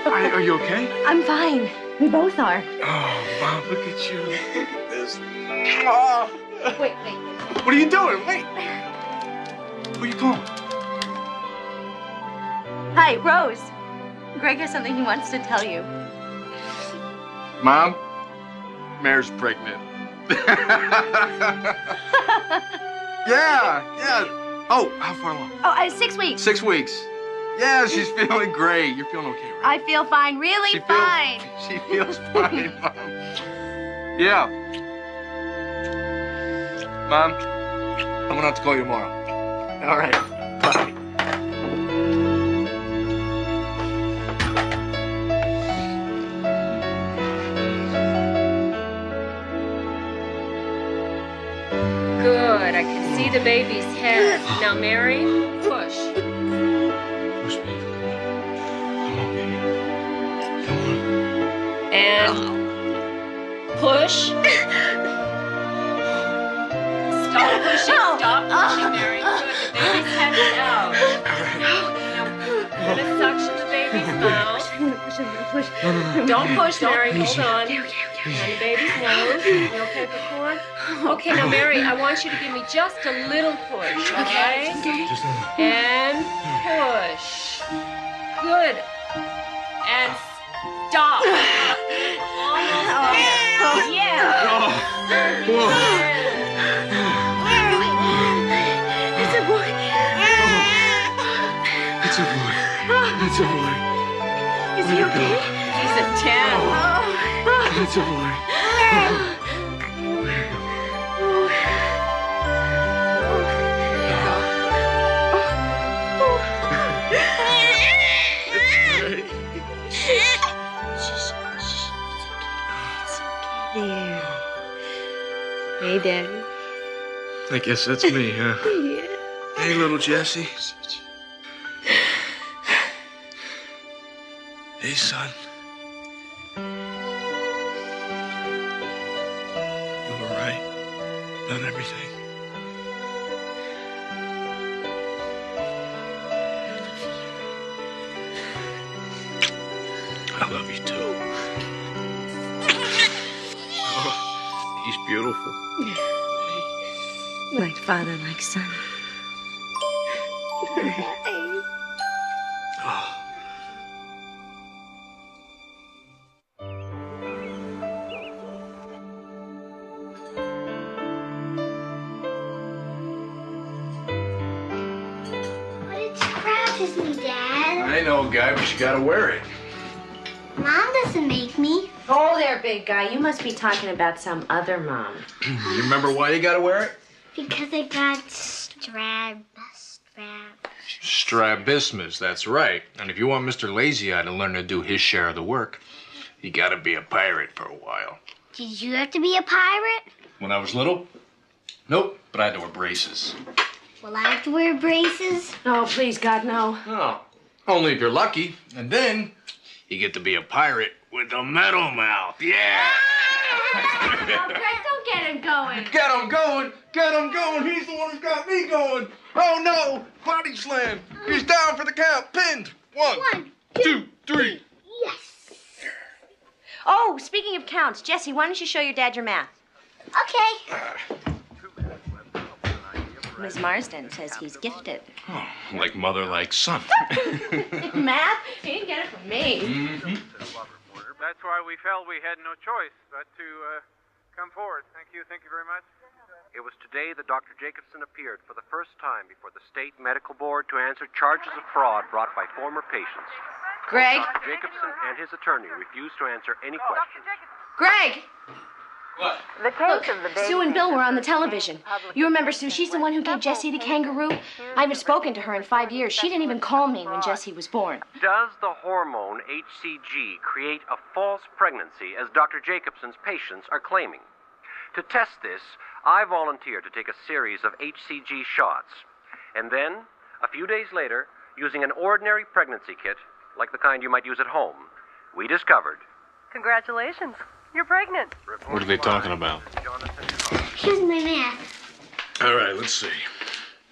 Are you okay? I'm fine. We both are. Oh, Mom, look at you. Look at this. Oh. Wait. What are you doing? Wait. Who are you calling? Hi, Rose. Greg has something he wants to tell you. Mom, Mare's pregnant. Yeah. Oh, how far along? Oh, 6 weeks. 6 weeks. Yeah, she's feeling great. You're feeling okay, right? I feel fine, really fine. She feels fine, Mom. Yeah. Mom, I'm gonna have to call you tomorrow. All right. Bye. Good. I can see the baby's head. Now, Mary, push. Push me. Come on, baby. Come on. And push. baby's mouth. I'm gonna push, I'm gonna push. No. Don't push, Mary. Easy. Hold on. And the baby's nose. You okay, Peppercorn? Okay, now, Mary, I want you to give me just a little push, okay? Just a And push. Good. And stop. Almost there. Yeah. It's a boy. It's a boy. It's a boy. Is he okay? He's a 10. It's a boy. There. Hey, Daddy. I guess that's me, huh? Yeah. Hey, little Jesse. Hey, son. You all right? Done everything? I love you, too. Oh, he's beautiful. Like father, like son. Oh. It scratches me, Dad. I know, Guy, but you gotta wear it. Mom doesn't make me. Oh, there, big guy. You must be talking about some other mom. You remember why you gotta wear it? Because I got Strabismus, that's right. And if you want Mr. Lazy Eye to learn to do his share of the work, you gotta be a pirate for a while. Did you have to be a pirate? When I was little? Nope, but I had to wear braces. Will I have to wear braces? Oh, please, God, no. Oh, only if you're lucky. And then you get to be a pirate with a metal mouth. Yeah! Oh, Greg, don't get him going. Get him going! Get him going! He's the one who's got me going! Oh no! Body slam! He's down for the count! Pinned! One, two, three. Yes. Oh, speaking of counts, Jesse, why don't you show your dad your math? Okay. Miss Marsden says he's gifted. Oh, like mother, like son. Math? He didn't get it from me. Mm-hmm. That's why we felt we had no choice but to come forward. Thank you very much. It was today that Dr. Jacobson appeared for the first time before the State Medical Board to answer charges of fraud brought by former patients. Greg? Dr. Jacobson and his attorney refused to answer any questions. Greg! What? The case of the baby. Sue and Bill were on the television. You remember Sue? She's the one who gave Jesse the kangaroo. I haven't spoken to her in 5 years. She didn't even call me when Jesse was born. Does the hormone HCG create a false pregnancy, as Dr. Jacobson's patients are claiming? To test this, I volunteered to take a series of HCG shots. And then, a few days later, using an ordinary pregnancy kit, like the kind you might use at home, we discovered... Congratulations. You're pregnant. What are they talking about? Here's my math. All right, let's see.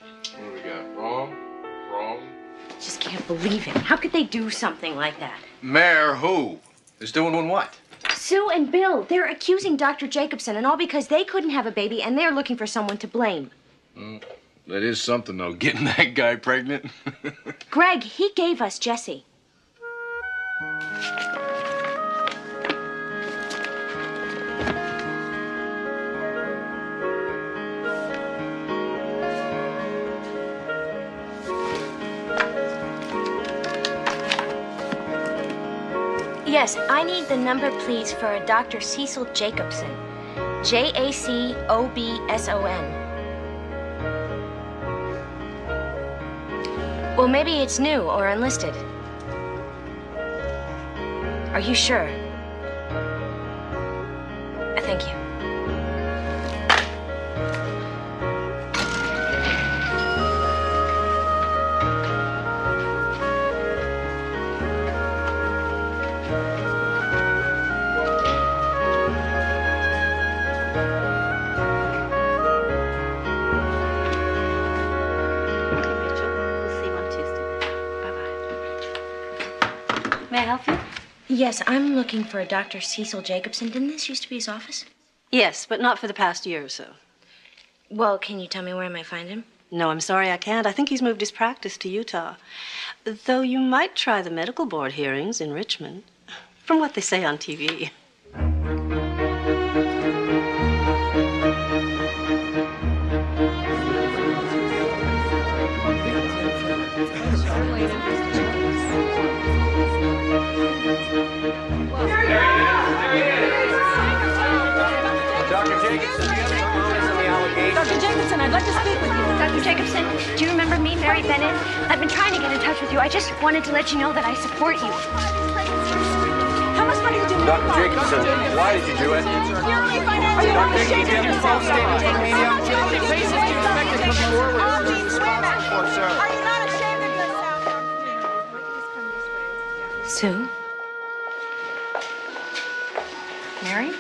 What do we got? Wrong. Just can't believe it. How could they do something like that? Mayor who? Is doing what? Sue and Bill, they're accusing Dr. Jacobson, and all because they couldn't have a baby, and they're looking for someone to blame. That is something, though, getting that guy pregnant. Greg, he gave us Jesse. Yes, I need the number, please, for a Dr. Cecil Jacobson. Jacobson. Well, maybe it's new or unlisted. Are you sure? Thank you. May I help you? Yes, I'm looking for a Dr. Cecil Jacobson. Didn't this used to be his office? Yes, but not for the past year or so. Well, can you tell me where I might find him? No, I'm sorry, I can't. I think he's moved his practice to Utah. Though you might try the medical board hearings in Richmond, from what they say on TV. Dr. Jacobson, I'd like to speak with you. Dr. Jacobson, do you remember me, Mary Bennett? I've been trying to get in touch with you. I just wanted to let you know that I support you. How much money did you make? Dr. Jacobson, why did you do it? Are you not ashamed of yourself? Are you not ashamed of yourself? Sue? Mary?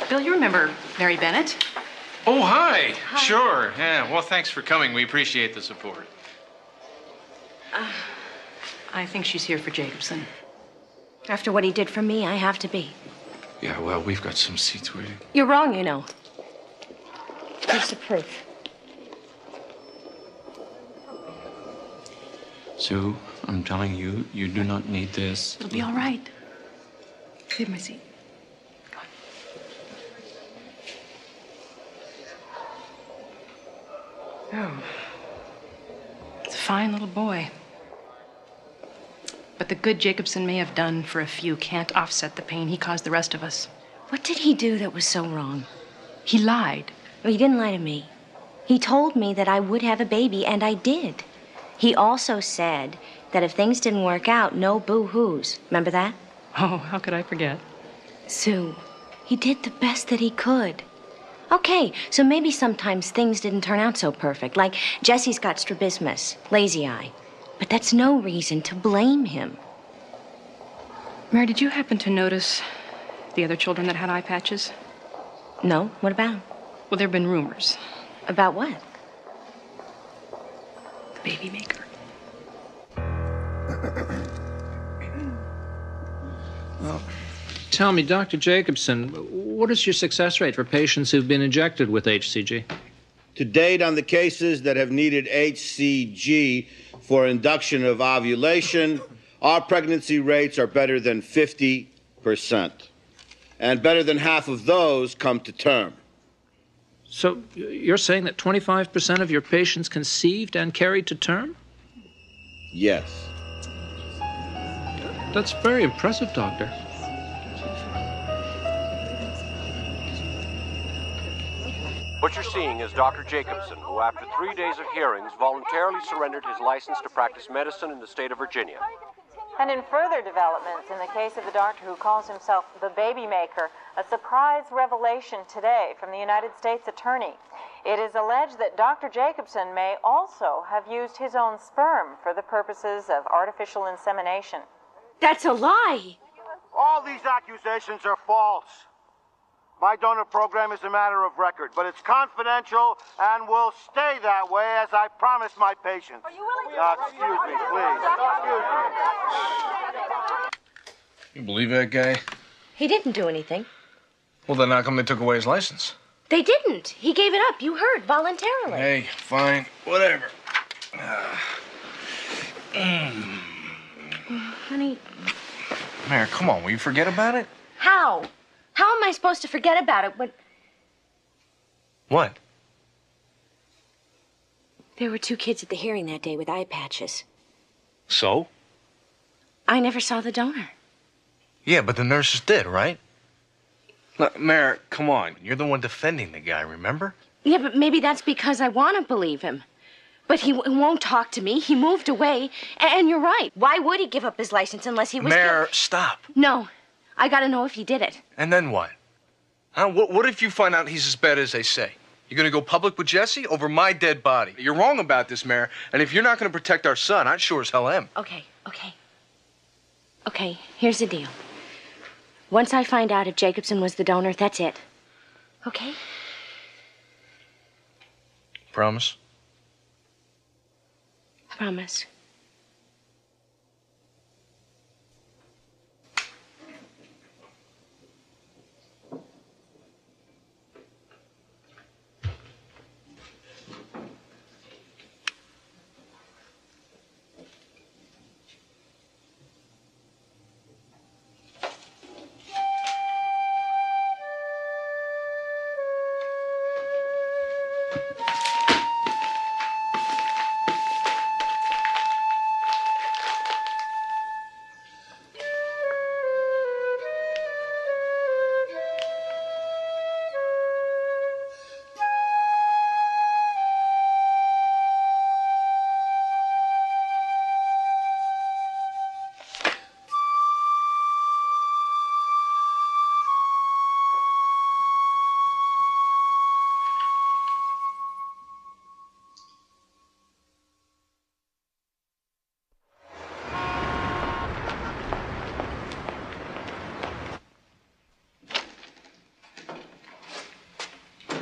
Bill, you remember Mary Bennett? Oh, hi. Sure. Yeah. Well, thanks for coming. We appreciate the support. I think she's here for Jacobson. After what he did for me, I have to be. Yeah, well, we've got some seats waiting. You're wrong, you know. Here's the proof. Sue, I'm telling you, you do not need this. It'll be all right. Leave my seat. Oh. It's a fine little boy. But the good Jacobson may have done for a few can't offset the pain he caused the rest of us. What did he do that was so wrong? He lied. Well, he didn't lie to me. He told me that I would have a baby, and I did. He also said that if things didn't work out, no boo-hoos. Remember that? Oh, how could I forget? Sue, he did the best that he could. Okay, so maybe sometimes things didn't turn out so perfect, like Jesse's got strabismus, lazy eye. But that's no reason to blame him. Mary, did you happen to notice the other children that had eye patches? No, what about? Well, there have been rumors. About what? The baby maker. Well, tell me, Dr. Jacobson, what is your success rate for patients who've been injected with HCG? To date, on the cases that have needed HCG for induction of ovulation, our pregnancy rates are better than 50%. And better than half of those come to term. So you're saying that 25% of your patients conceived and carried to term? Yes. That's very impressive, Doctor. What you're seeing is Dr. Jacobson, who after 3 days of hearings voluntarily surrendered his license to practice medicine in the state of Virginia. And in further developments, in the case of the doctor who calls himself the baby maker, a surprise revelation today from the United States Attorney. It is alleged that Dr. Jacobson may also have used his own sperm for the purposes of artificial insemination. That's a lie. All these accusations are false. My donor program is a matter of record, but it's confidential and will stay that way as I promised my patients. Are you willing to excuse me, please. Excuse me. You believe that guy? He didn't do anything. Well, then how come they took away his license? They didn't. He gave it up. You heard, voluntarily. Hey, fine, whatever. Honey, Mary, come on, will you forget about it? how? How am I supposed to forget about it when What? there were 2 kids at the hearing that day with eye patches? So? I never saw the donor. Yeah, but the nurses did, right? Look, Mary, come on. You're the one defending the guy, remember? Yeah, but maybe that's because I want to believe him. But he won't talk to me. He moved away. And you're right. Why would he give up his license unless he was... Mary, stop. No. I gotta know if he did it. And then what? Huh? What if you find out he's as bad as they say? You're gonna go public with Jesse over my dead body? You're wrong about this, Mary. And if you're not gonna protect our son, I sure as hell am. Okay. Okay, here's the deal. Once I find out if Jacobson was the donor, that's it. Okay? Promise? Promise.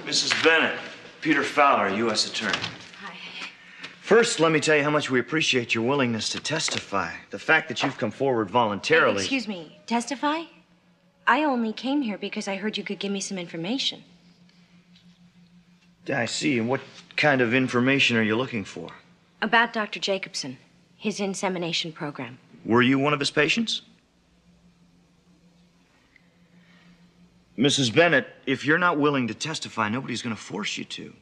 Mrs. Bennett, Peter Fowler, U.S. Attorney. Hi. First, let me tell you how much we appreciate your willingness to testify. The fact that you've come forward voluntarily. Excuse me, testify? I only came here because I heard you could give me some information. I see. And what kind of information are you looking for? About Dr. Jacobson, his insemination program. Were you one of his patients? Mrs. Bennett, if you're not willing to testify, nobody's going to force you to.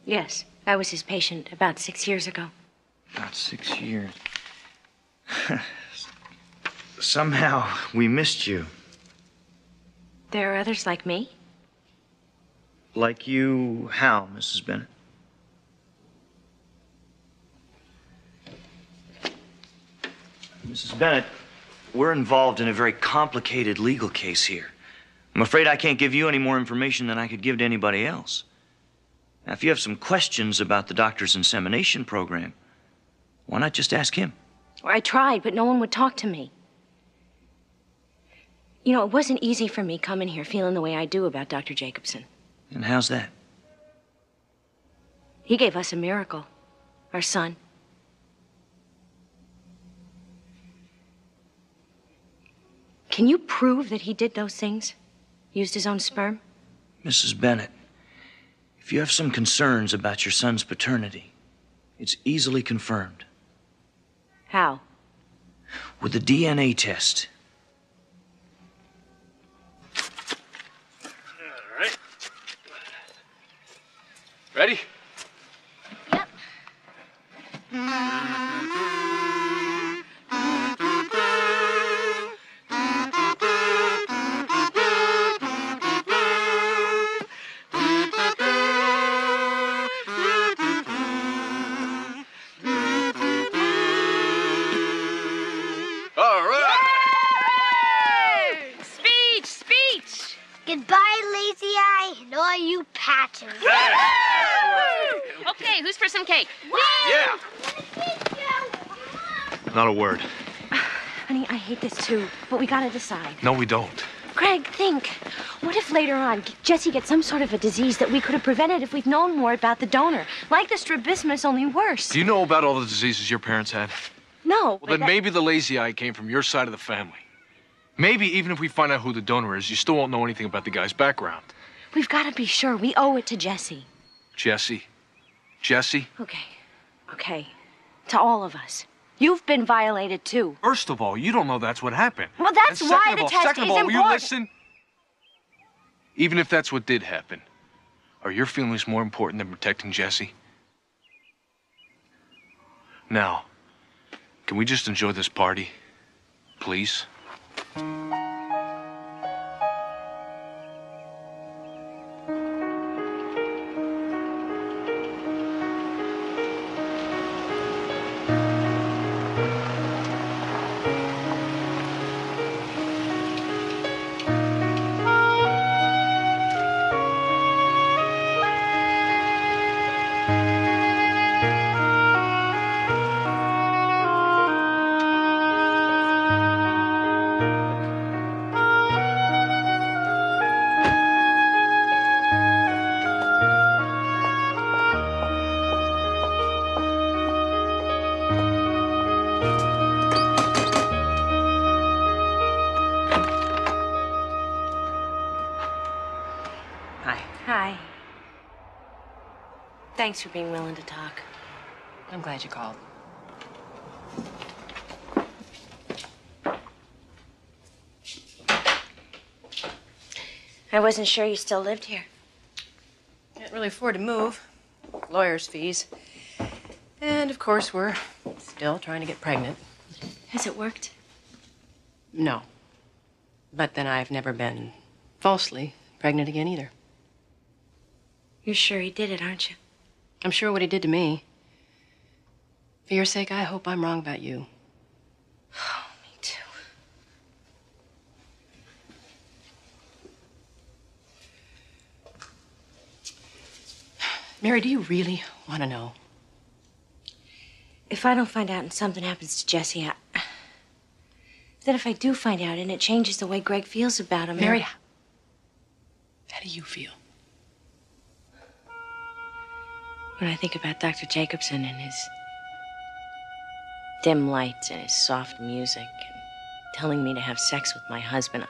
Yes, I was his patient about 6 years ago. About 6 years. Somehow, we missed you. There are others like me? Like you, how, Mrs. Bennett? Mrs. Bennett, we're involved in a very complicated legal case here. I'm afraid I can't give you any more information than I could give to anybody else. Now, if you have some questions about the doctor's insemination program, why not just ask him? I tried, but no one would talk to me. You know, it wasn't easy for me coming here feeling the way I do about Dr. Jacobson. And how's that? He gave us a miracle, our son. Can you prove that he did those things? Used his own sperm? Mrs. Bennett, if you have some concerns about your son's paternity, it's easily confirmed. How? With a DNA test. All right. Ready? Yep. Goodbye, lazy eye, and all you patches. Okay, who's for some cake? Yeah. Not a word. Honey, I hate this too, but we gotta decide. No, we don't. Craig, think. What if later on Jesse gets some sort of a disease that we could have prevented if we'd known more about the donor? Like the strabismus, only worse. Do you know about all the diseases your parents had? No. Well, then maybe the lazy eye came from your side of the family. Maybe even if we find out who the donor is, you still won't know anything about the guy's background. We've got to be sure. We owe it to Jesse. Jesse? Jesse? Okay. To all of us. You've been violated, too. First of all, you don't know that's what happened. Well, that's And why the test second is of all, will you important. listen? Even if that's what did happen, are your feelings more important than protecting Jesse? Now, can we just enjoy this party? Please? Thanks for being willing to talk. I'm glad you called. I wasn't sure you still lived here. Can't really afford to move. Lawyers' fees. And, of course, we're still trying to get pregnant. Has it worked? No. But then I've never been falsely pregnant again either. You're sure he did it, aren't you? I'm sure what he did to me. For your sake, I hope I'm wrong about you. Oh, me too. Mary, do you really want to know? If I don't find out and something happens to Jesse, then if I do find out and it changes the way Greg feels about him... Mary, how do you feel? When I think about Dr. Jacobson and his dim lights and his soft music and telling me to have sex with my husband,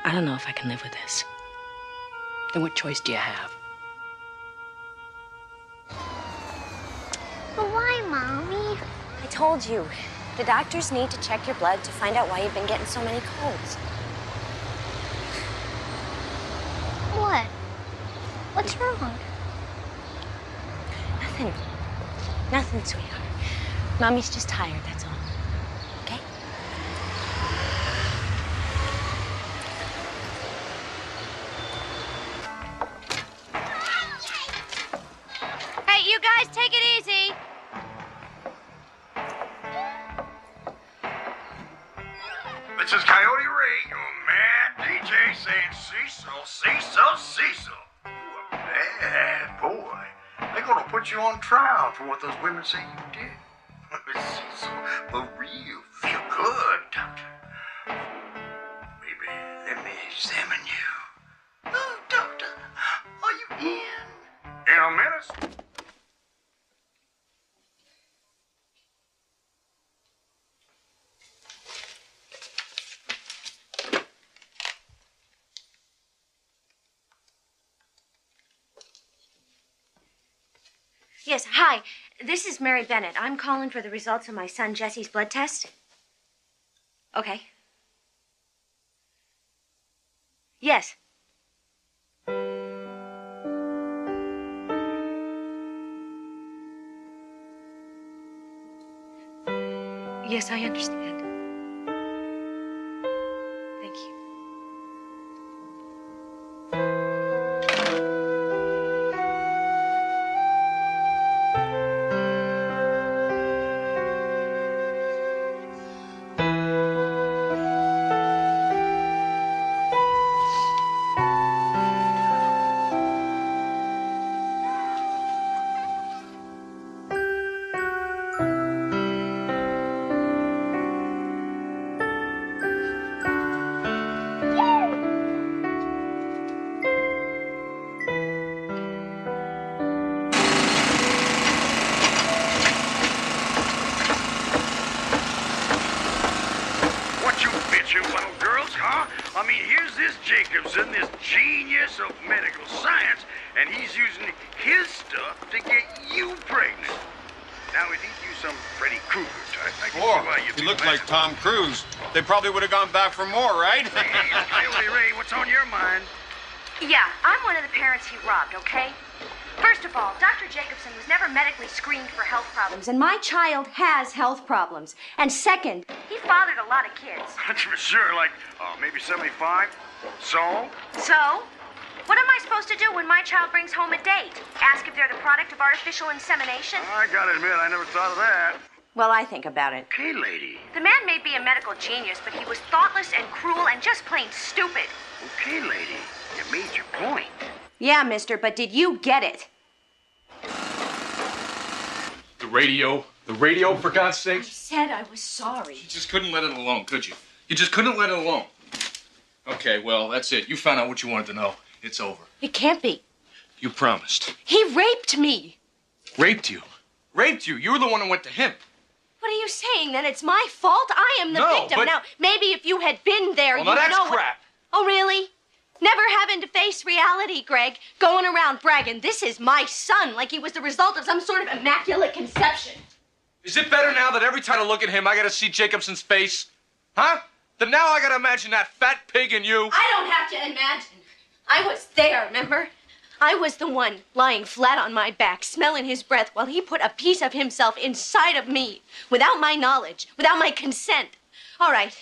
I don't know if I can live with this. Then what choice do you have? But why, Mommy? I told you, the doctors need to check your blood to find out why you've been getting so many colds. What? What's wrong? Nothing. Nothing, sweetheart. Mommy's just tired, that's all. Okay? Hey, you guys, take it easy. This is Coyote Ray, your mad DJ saying Cecil, Cecil, Cecil. You a bad boy. They're gonna put you on trial for what those women say you did. Cecil, for real, feel good, doctor. Baby, let me examine you. Oh, doctor, are you in? In a minute. Yes, hi. This is Mary Bennett. I'm calling for the results of my son Jesse's blood test. Okay. Yes. Yes, I understand. Thank you. Jacobson, this genius of medical science, and he's using his stuff to get you pregnant. Now, if he'd use some Freddy Krueger type, I can see why you'd he looked like Tom Cruise. They probably would have gone back for more, right? Hey, Coyote Ray, what's on your mind? Yeah, I'm one of the parents he robbed, okay? First of all, Dr. Jacobson was never medically screened for health problems, and my child has health problems. And second, he fathered a lot of kids. Sure, like, maybe 75? So? So? What am I supposed to do when my child brings home a date? Ask if they're the product of artificial insemination? I gotta admit, I never thought of that. Well, I think about it. Okay, lady. The man may be a medical genius, but he was thoughtless and cruel and just plain stupid. Okay, lady. You made your point. Yeah, mister, but did you get it? The radio, for God's sake. I said I was sorry. You just couldn't let it alone, could you? You just couldn't let it alone. Okay, well, that's it. You found out what you wanted to know. It's over. It can't be. You promised. He raped me. Raped you? Raped you? You were the one who went to him. What are you saying? Then it's my fault? I am the victim. But... Now, maybe if you had been there, well, you'd now that's know crap. Oh, really? Never having to face reality, Greg. Going around bragging, this is my son, like he was the result of some sort of immaculate conception. Is it better now that every time I look at him, I gotta see Jacobson's face? Huh? Then now I gotta imagine that fat pig in you. I don't have to imagine. I was there, remember? I was the one lying flat on my back, smelling his breath while he put a piece of himself inside of me, without my knowledge, without my consent. All right,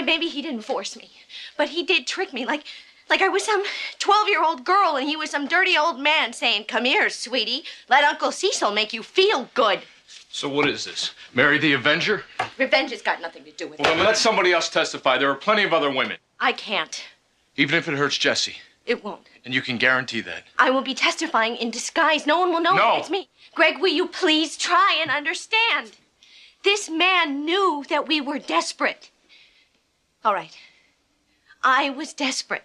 maybe he didn't force me, but he did trick me like I was some 12-year-old girl and he was some dirty old man saying, "Come here, sweetie, let Uncle Cecil make you feel good." So what is this? Mary the Avenger? Revenge has got nothing to do with it. Well, then let somebody else testify. There are plenty of other women. I can't. Even if it hurts Jesse. It won't. And you can guarantee that. I will be testifying in disguise. No one will know that it's me. Greg, will you please try and understand? This man knew that we were desperate. All right. I was desperate.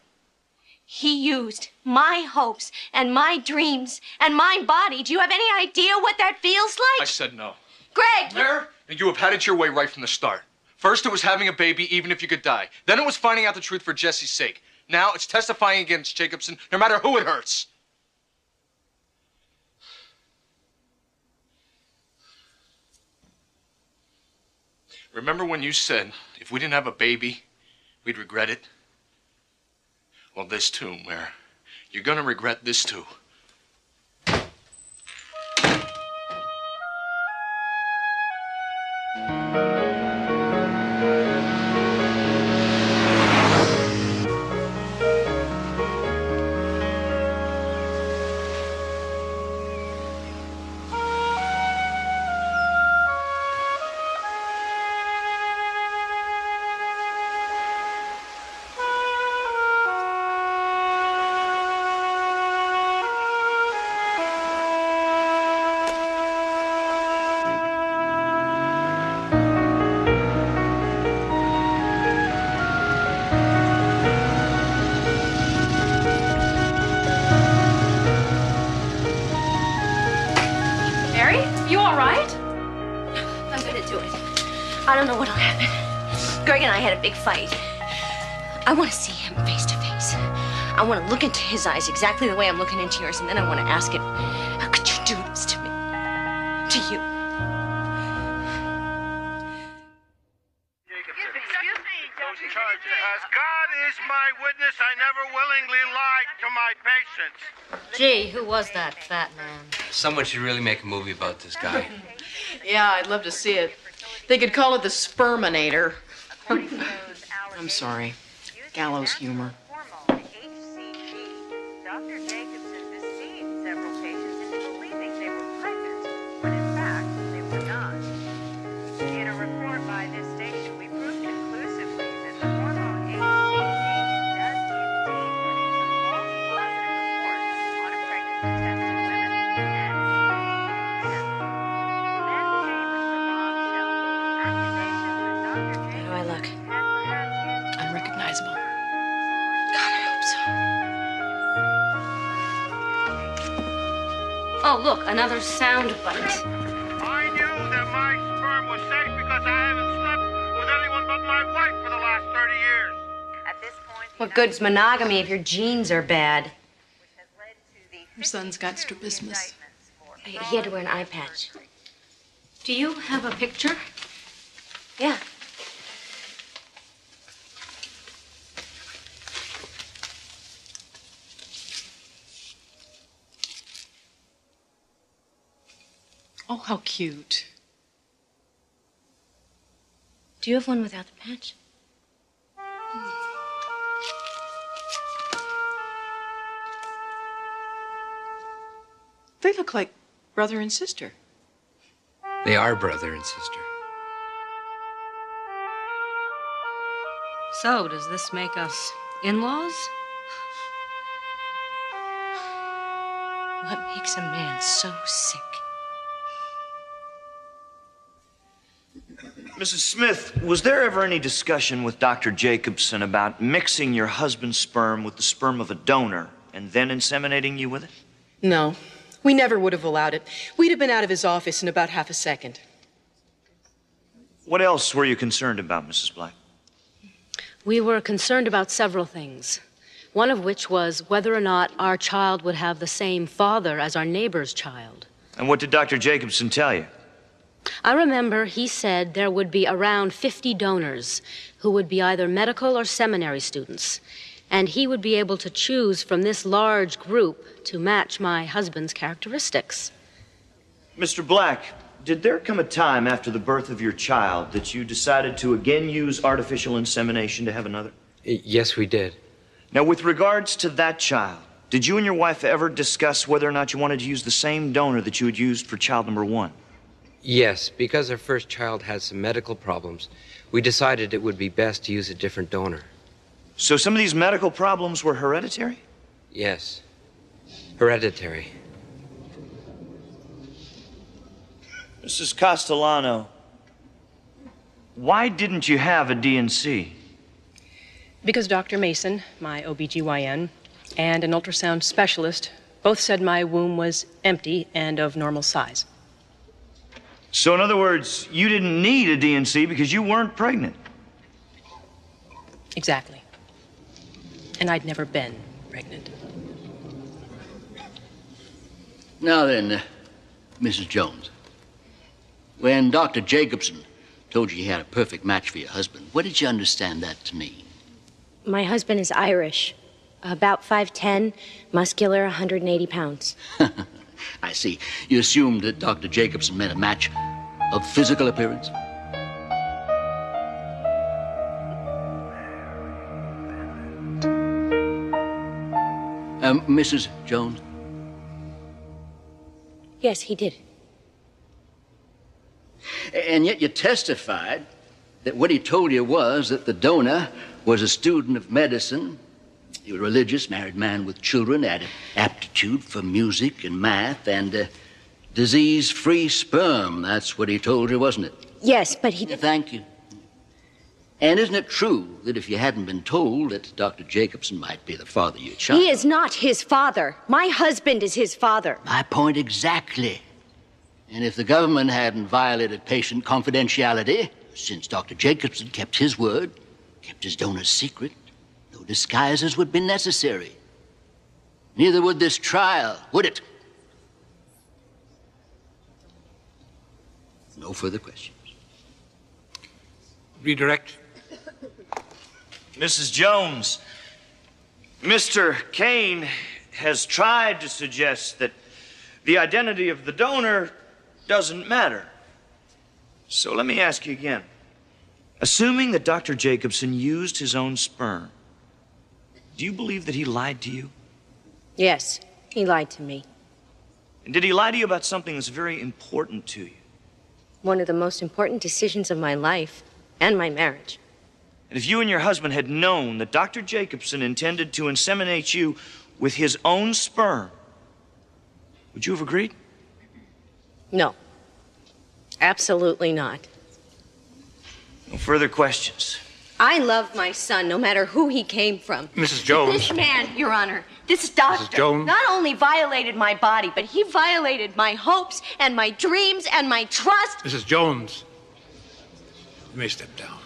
He used my hopes and my dreams and my body. Do you have any idea what that feels like? I said no. Greg! Mary, you have had it your way right from the start. First, it was having a baby even if you could die. Then it was finding out the truth for Jesse's sake. Now it's testifying against Jacobson, no matter who it hurts. Remember when you said, if we didn't have a baby, we'd regret it? Well, this too, Mare. You're gonna regret this too. I don't know what'll happen. Greg and I had a big fight. I want to see him face to face. I want to look into his eyes exactly the way I'm looking into yours, and then I want to ask him, how could you do this to me? To you? As God is my witness, I never willingly lied to my patients. Gee, who was that fat man? Someone should really make a movie about this guy. Yeah, I'd love to see it. They could call it the Sperminator. I'm sorry. Gallows humor. Dr. Jacobson deceived several patients into believing they were pregnant, when in fact they were not. In a report by this station, we proved conclusively that the hormone HCG does indeed produce a false positive report on a pregnant contested women and men. Then came the bombshell accusations that Dr. How do I look? Jacobson had perhaps used Unrecognizable. God, I hope so. Oh, look, another sound bite. I knew that my sperm was safe because I haven't slept with anyone but my wife for the last 30 years. At this point, What good's monogamy if your genes are bad? Your son's got strabismus. He had to wear an eye patch. Do you have a picture? Yeah. Oh, how cute. Do you have one without the patch? They look like brother and sister. They are brother and sister. So, does this make us in-laws? What makes a man so sick? Mrs. Smith, was there ever any discussion with Dr. Jacobson about mixing your husband's sperm with the sperm of a donor and then inseminating you with it? No, we never would have allowed it. We'd have been out of his office in about half a second. What else were you concerned about, Mrs. Black? We were concerned about several things. One of which was whether or not our child would have the same father as our neighbor's child. And what did Dr. Jacobson tell you? I remember he said there would be around 50 donors who would be either medical or seminary students, and he would be able to choose from this large group to match my husband's characteristics. Mr. Black, did there come a time after the birth of your child that you decided to again use artificial insemination to have another? Yes, we did. Now, with regards to that child, did you and your wife ever discuss whether or not you wanted to use the same donor that you had used for child number 1? Yes, because our first child had some medical problems, we decided it would be best to use a different donor. So some of these medical problems were hereditary? Yes. Hereditary. Mrs. Castellano, why didn't you have a DNC? Because Dr. Mason, my OBGYN, and an ultrasound specialist both said my womb was empty and of normal size. So in other words, you didn't need a DNC because you weren't pregnant? Exactly. And I'd never been pregnant. Now then, Mrs. Jones, when Dr. Jacobson told you he had a perfect match for your husband, what did you understand that to mean? My husband is Irish. About 5'10", muscular, 180 pounds. I see. You assumed that Dr. Jacobson meant a match of physical appearance? Mrs. Jones? Yes, he did. And yet you testified that what he told you was that the donor was a student of medicine, a religious, married man with children, had an aptitude for music and math, and disease-free sperm. That's what he told you, wasn't it? Yes, but he... Thank you. And isn't it true that if you hadn't been told that Dr. Jacobson might be the father of your child... He is not his father. My husband is his father. My point exactly. And if the government hadn't violated patient confidentiality, since Dr. Jacobson kept his word, kept his donor's secret, no disguises would be necessary. Neither would this trial, would it? No further questions. Redirect. Mrs. Jones, Mr. Kane has tried to suggest that the identity of the donor doesn't matter. So let me ask you again. Assuming that Dr. Jacobson used his own sperm, do you believe that he lied to you? Yes, he lied to me. And did he lie to you about something that's very important to you? One of the most important decisions of my life and my marriage. And if you and your husband had known that Dr. Jacobson intended to inseminate you with his own sperm, would you have agreed? No. Absolutely not. No further questions. I love my son, no matter who he came from. Mrs. Jones. This man, Your Honor, this doctor, Mrs. Jones. not only violated my body, but he violated my hopes and my dreams and my trust. Mrs. Jones, you may step down.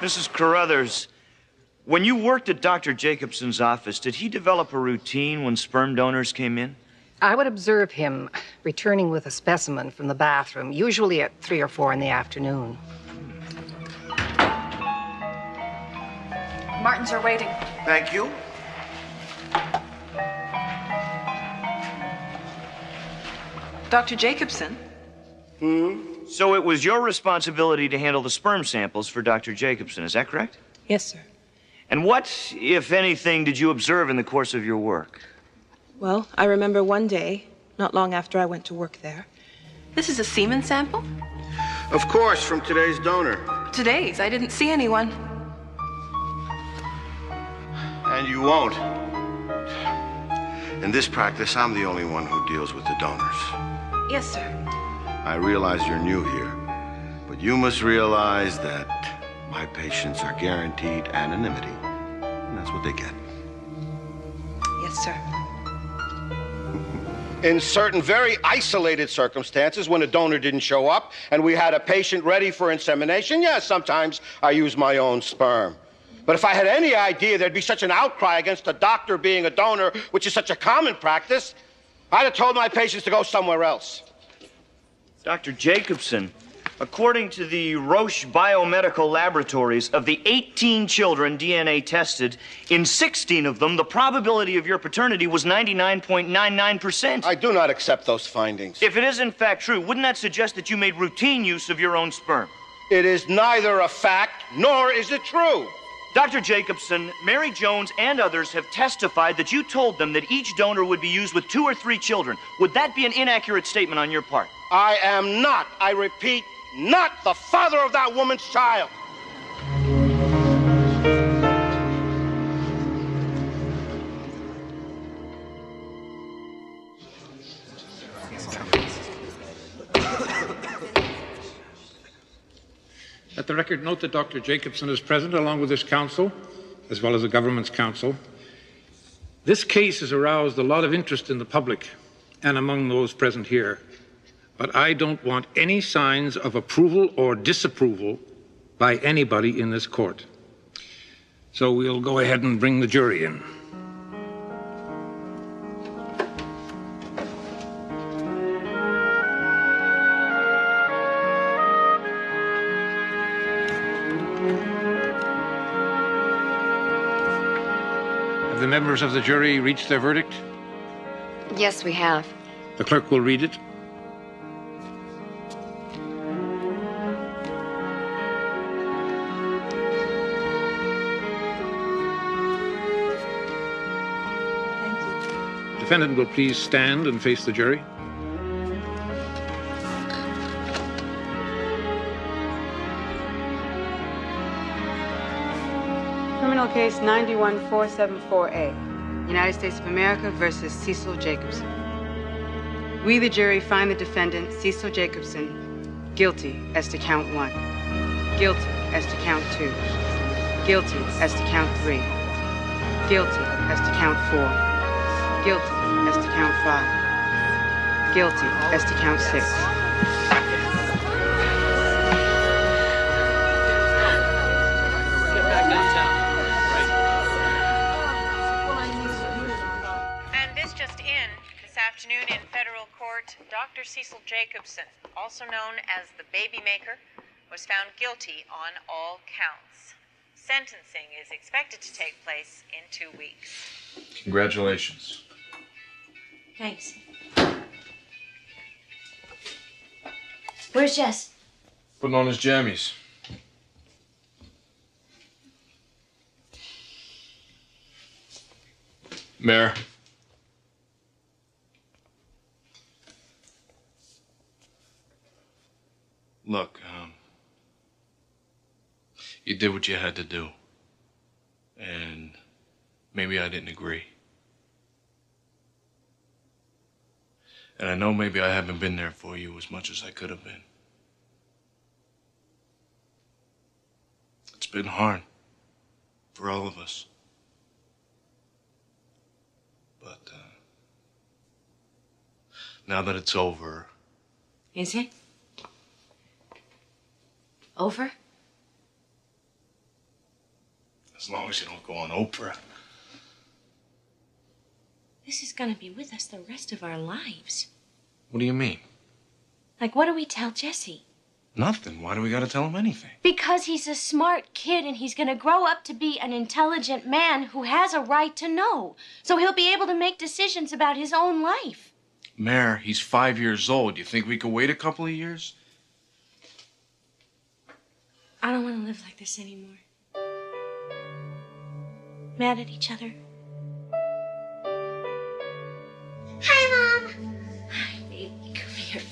Mrs. Carruthers, when you worked at Dr. Jacobson's office, did he develop a routine when sperm donors came in? I would observe him returning with a specimen from the bathroom, usually at 3 or 4 in the afternoon. Martins are waiting. Thank you. Dr. Jacobson? So it was your responsibility to handle the sperm samples for Dr. Jacobson, is that correct? Yes, sir. And what, if anything, did you observe in the course of your work? Well, I remember one day, not long after I went to work there. This is a semen sample? Of course, from today's donor. Today's. I didn't see anyone. And you won't. In this practice, I'm the only one who deals with the donors. Yes, sir. I realize you're new here, but you must realize that my patients are guaranteed anonymity, and that's what they get. Yes, sir. In certain very isolated circumstances, when a donor didn't show up and we had a patient ready for insemination, yes, sometimes I use my own sperm. But if I had any idea there'd be such an outcry against a doctor being a donor, which is such a common practice, I'd have told my patients to go somewhere else. Dr. Jacobson, according to the Roche Biomedical Laboratories, of the 18 children DNA tested, in 16 of them, the probability of your paternity was 99.99%. I do not accept those findings. If it is in fact true, wouldn't that suggest that you made routine use of your own sperm? It is neither a fact nor is it true. Dr. Jacobson, Mary Jones, and others have testified that you told them that each donor would be used with 2 or 3 children. Would that be an inaccurate statement on your part? I am not, I repeat, not the father of that woman's child. Let the record note that Dr. Jacobson is present along with his counsel, as well as the government's counsel. This case has aroused a lot of interest in the public and among those present here, but I don't want any signs of approval or disapproval by anybody in this court. So we'll go ahead and bring the jury in. Have the members of the jury reached their verdict? Yes, we have. The clerk will read it. The defendant will please stand and face the jury. Criminal case 91474A, United States of America versus Cecil Jacobson. We, the jury, find the defendant, Cecil Jacobson, guilty as to count 1, guilty as to count 2, guilty as to count 3, guilty as to count 4, guilty as to count 5, guilty as to count 6. Afternoon in federal court, Dr. Cecil Jacobson, also known as the Baby Maker, was found guilty on all counts. Sentencing is expected to take place in 2 weeks. Congratulations. Thanks. Where's Jess? Putting on his jammies. Mayor. Look, you did what you had to do. And maybe I didn't agree. And I know maybe I haven't been there for you as much as I could have been. It's been hard for all of us. But now that it's over... Is it? Over? As long as you don't go on Oprah. This is gonna be with us the rest of our lives. What do you mean? Like, what do we tell Jesse? Nothing. Why do we gotta tell him anything? Because he's a smart kid and he's gonna grow up to be an intelligent man who has a right to know. So he'll be able to make decisions about his own life. Mayor, he's 5 years old. You think we could wait a couple of years? I don't want to live like this anymore. Mad at each other. Hi, Mom. Hi, baby. Come here.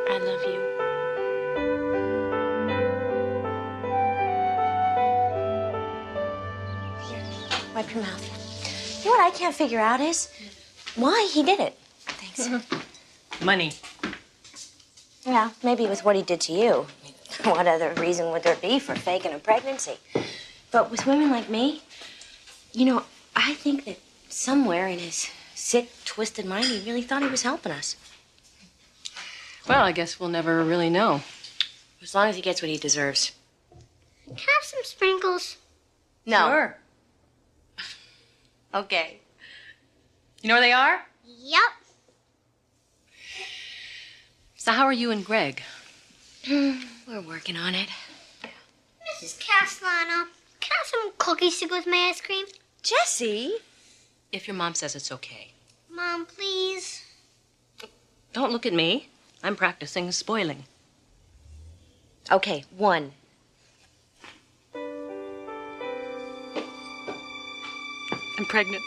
I love you. Wipe your mouth. You know what I can't figure out is why he did it. Thanks. Money. Yeah, maybe with what he did to you. What other reason would there be for faking a pregnancy? But with women like me, you know, I think that somewhere in his sick, twisted mind, he really thought he was helping us. Well, I guess we'll never really know. As long as he gets what he deserves. Can I have some sprinkles? No. Sure. Okay. You know where they are? Yep. So how are you and Greg? We're working on it. Mrs. Castellano, can I have some cookies to go with my ice cream? Jessie? If your mom says it's okay. Mom, please. Don't look at me. I'm practicing spoiling. Okay, 1. I'm pregnant.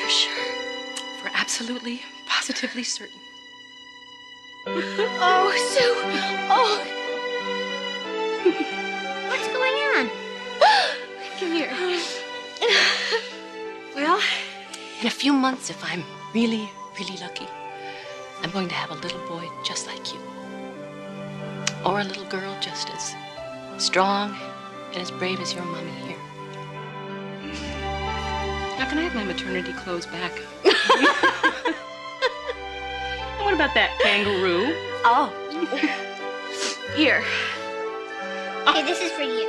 For sure. For absolutely, positively certain. Oh, Sue. Oh. What's going on? Come here. Well, in a few months, if I'm really, really lucky, I'm going to have a little boy just like you. Or a little girl just as strong and as brave as your mommy here. Now, can I have my maternity clothes back? And what about that kangaroo? Oh. Here. Okay, this is for you.